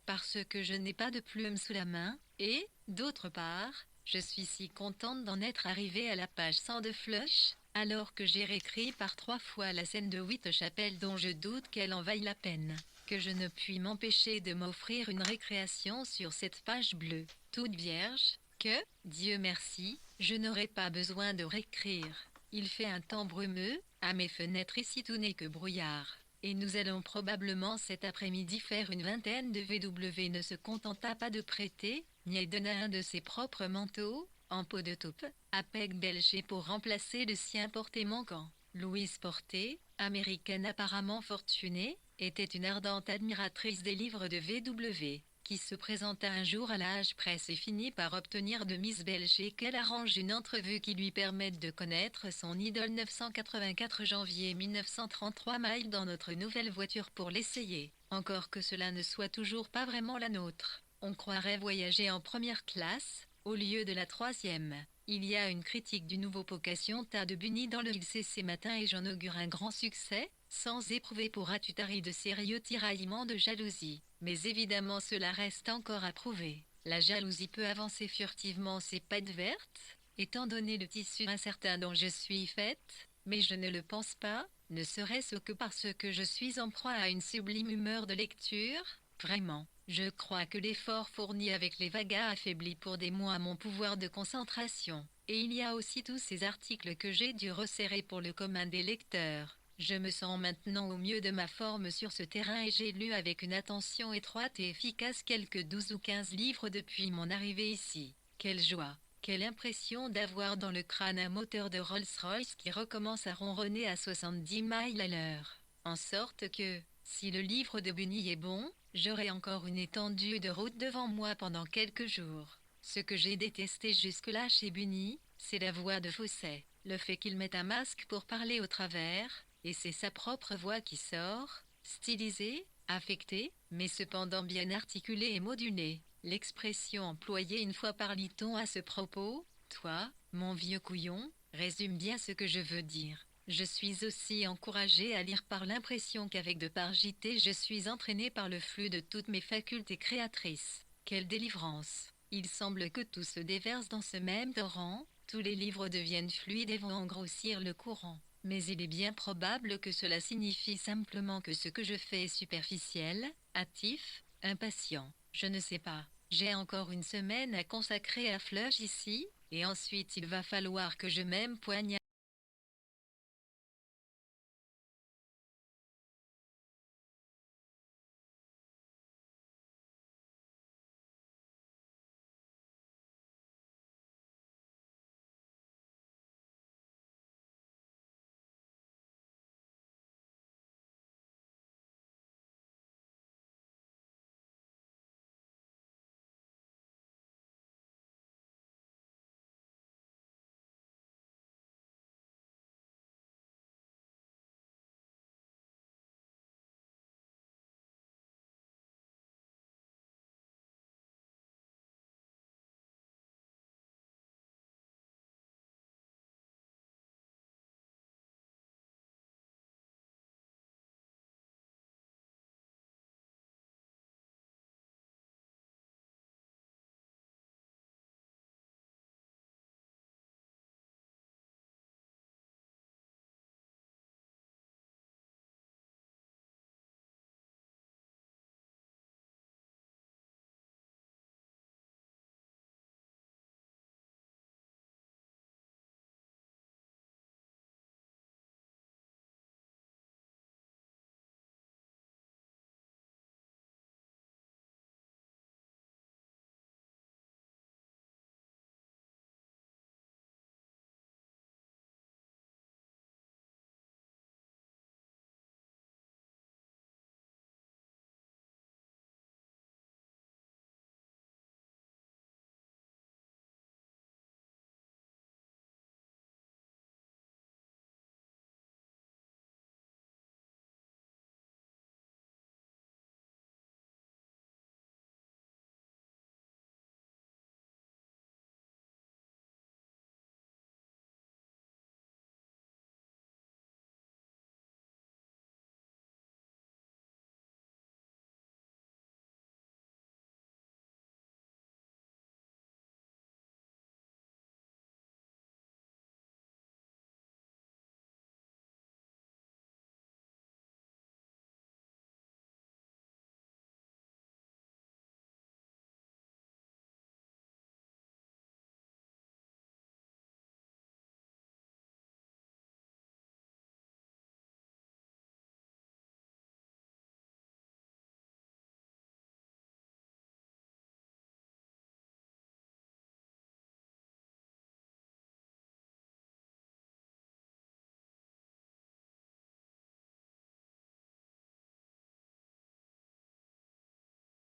Parce que je n'ai pas de plume sous la main, et, d'autre part, je suis si contente d'en être arrivée à la page 100 de Flush, alors que j'ai réécrit par 3 fois la scène de Whitechapel dont je doute qu'elle en vaille la peine, que je ne puis m'empêcher de m'offrir une récréation sur cette page bleue, toute vierge, que, Dieu merci, je n'aurai pas besoin de réécrire. Il fait un temps brumeux, à mes fenêtres ici tout n'est que brouillard. Et nous allons probablement cet après-midi faire une vingtaine de VW ne se contenta pas de prêter, ni donna un de ses propres manteaux, en peau de taupe, à Peg Belcher pour remplacer le sien porté manquant. Louise Porté, américaine apparemment fortunée, était une ardente admiratrice des livres de VW, qui se présenta un jour à la Presse et finit par obtenir de Miss Belcher qu'elle arrange une entrevue qui lui permette de connaître son idole. 984 janvier 1933 miles dans notre nouvelle voiture pour l'essayer, encore que cela ne soit toujours pas vraiment la nôtre. On croirait voyager en première classe, au lieu de la troisième. Il y a une critique du nouveau Pocahontas de Bunny dans le lycée ces matins et j'en augure un grand succès, sans éprouver pour Atutari de sérieux tiraillements de jalousie. Mais évidemment cela reste encore à prouver. La jalousie peut avancer furtivement ses pattes vertes, étant donné le tissu incertain dont je suis faite, mais je ne le pense pas, ne serait-ce que parce que je suis en proie à une sublime humeur de lecture, vraiment. Je crois que l'effort fourni avec les Vagas affaiblit pour des mois mon pouvoir de concentration. Et il y a aussi tous ces articles que j'ai dû resserrer pour le commun des lecteurs. Je me sens maintenant au mieux de ma forme sur ce terrain et j'ai lu avec une attention étroite et efficace quelques 12 ou 15 livres depuis mon arrivée ici. Quelle joie! Quelle impression d'avoir dans le crâne un moteur de Rolls-Royce qui recommence à ronronner à 70 miles à l'heure. En sorte que, si le livre de Bunny est bon, j'aurai encore une étendue de route devant moi pendant quelques jours. Ce que j'ai détesté jusque-là chez Bunny, c'est la voix de Fawcett, le fait qu'il mette un masque pour parler au travers, et c'est sa propre voix qui sort, stylisée, affectée, mais cependant bien articulée et modulée. L'expression employée une fois par Lyton à ce propos, toi, mon vieux couillon, résume bien ce que je veux dire. Je suis aussi encouragée à lire par l'impression qu'avec de par JT je suis entraînée par le flux de toutes mes facultés créatrices. Quelle délivrance! Il semble que tout se déverse dans ce même torrent, tous les livres deviennent fluides et vont engrossir le courant. Mais il est bien probable que cela signifie simplement que ce que je fais est superficiel, hâtif, impatient. Je ne sais pas. J'ai encore une semaine à consacrer à Flush ici, et ensuite il va falloir que je m'aime poignard.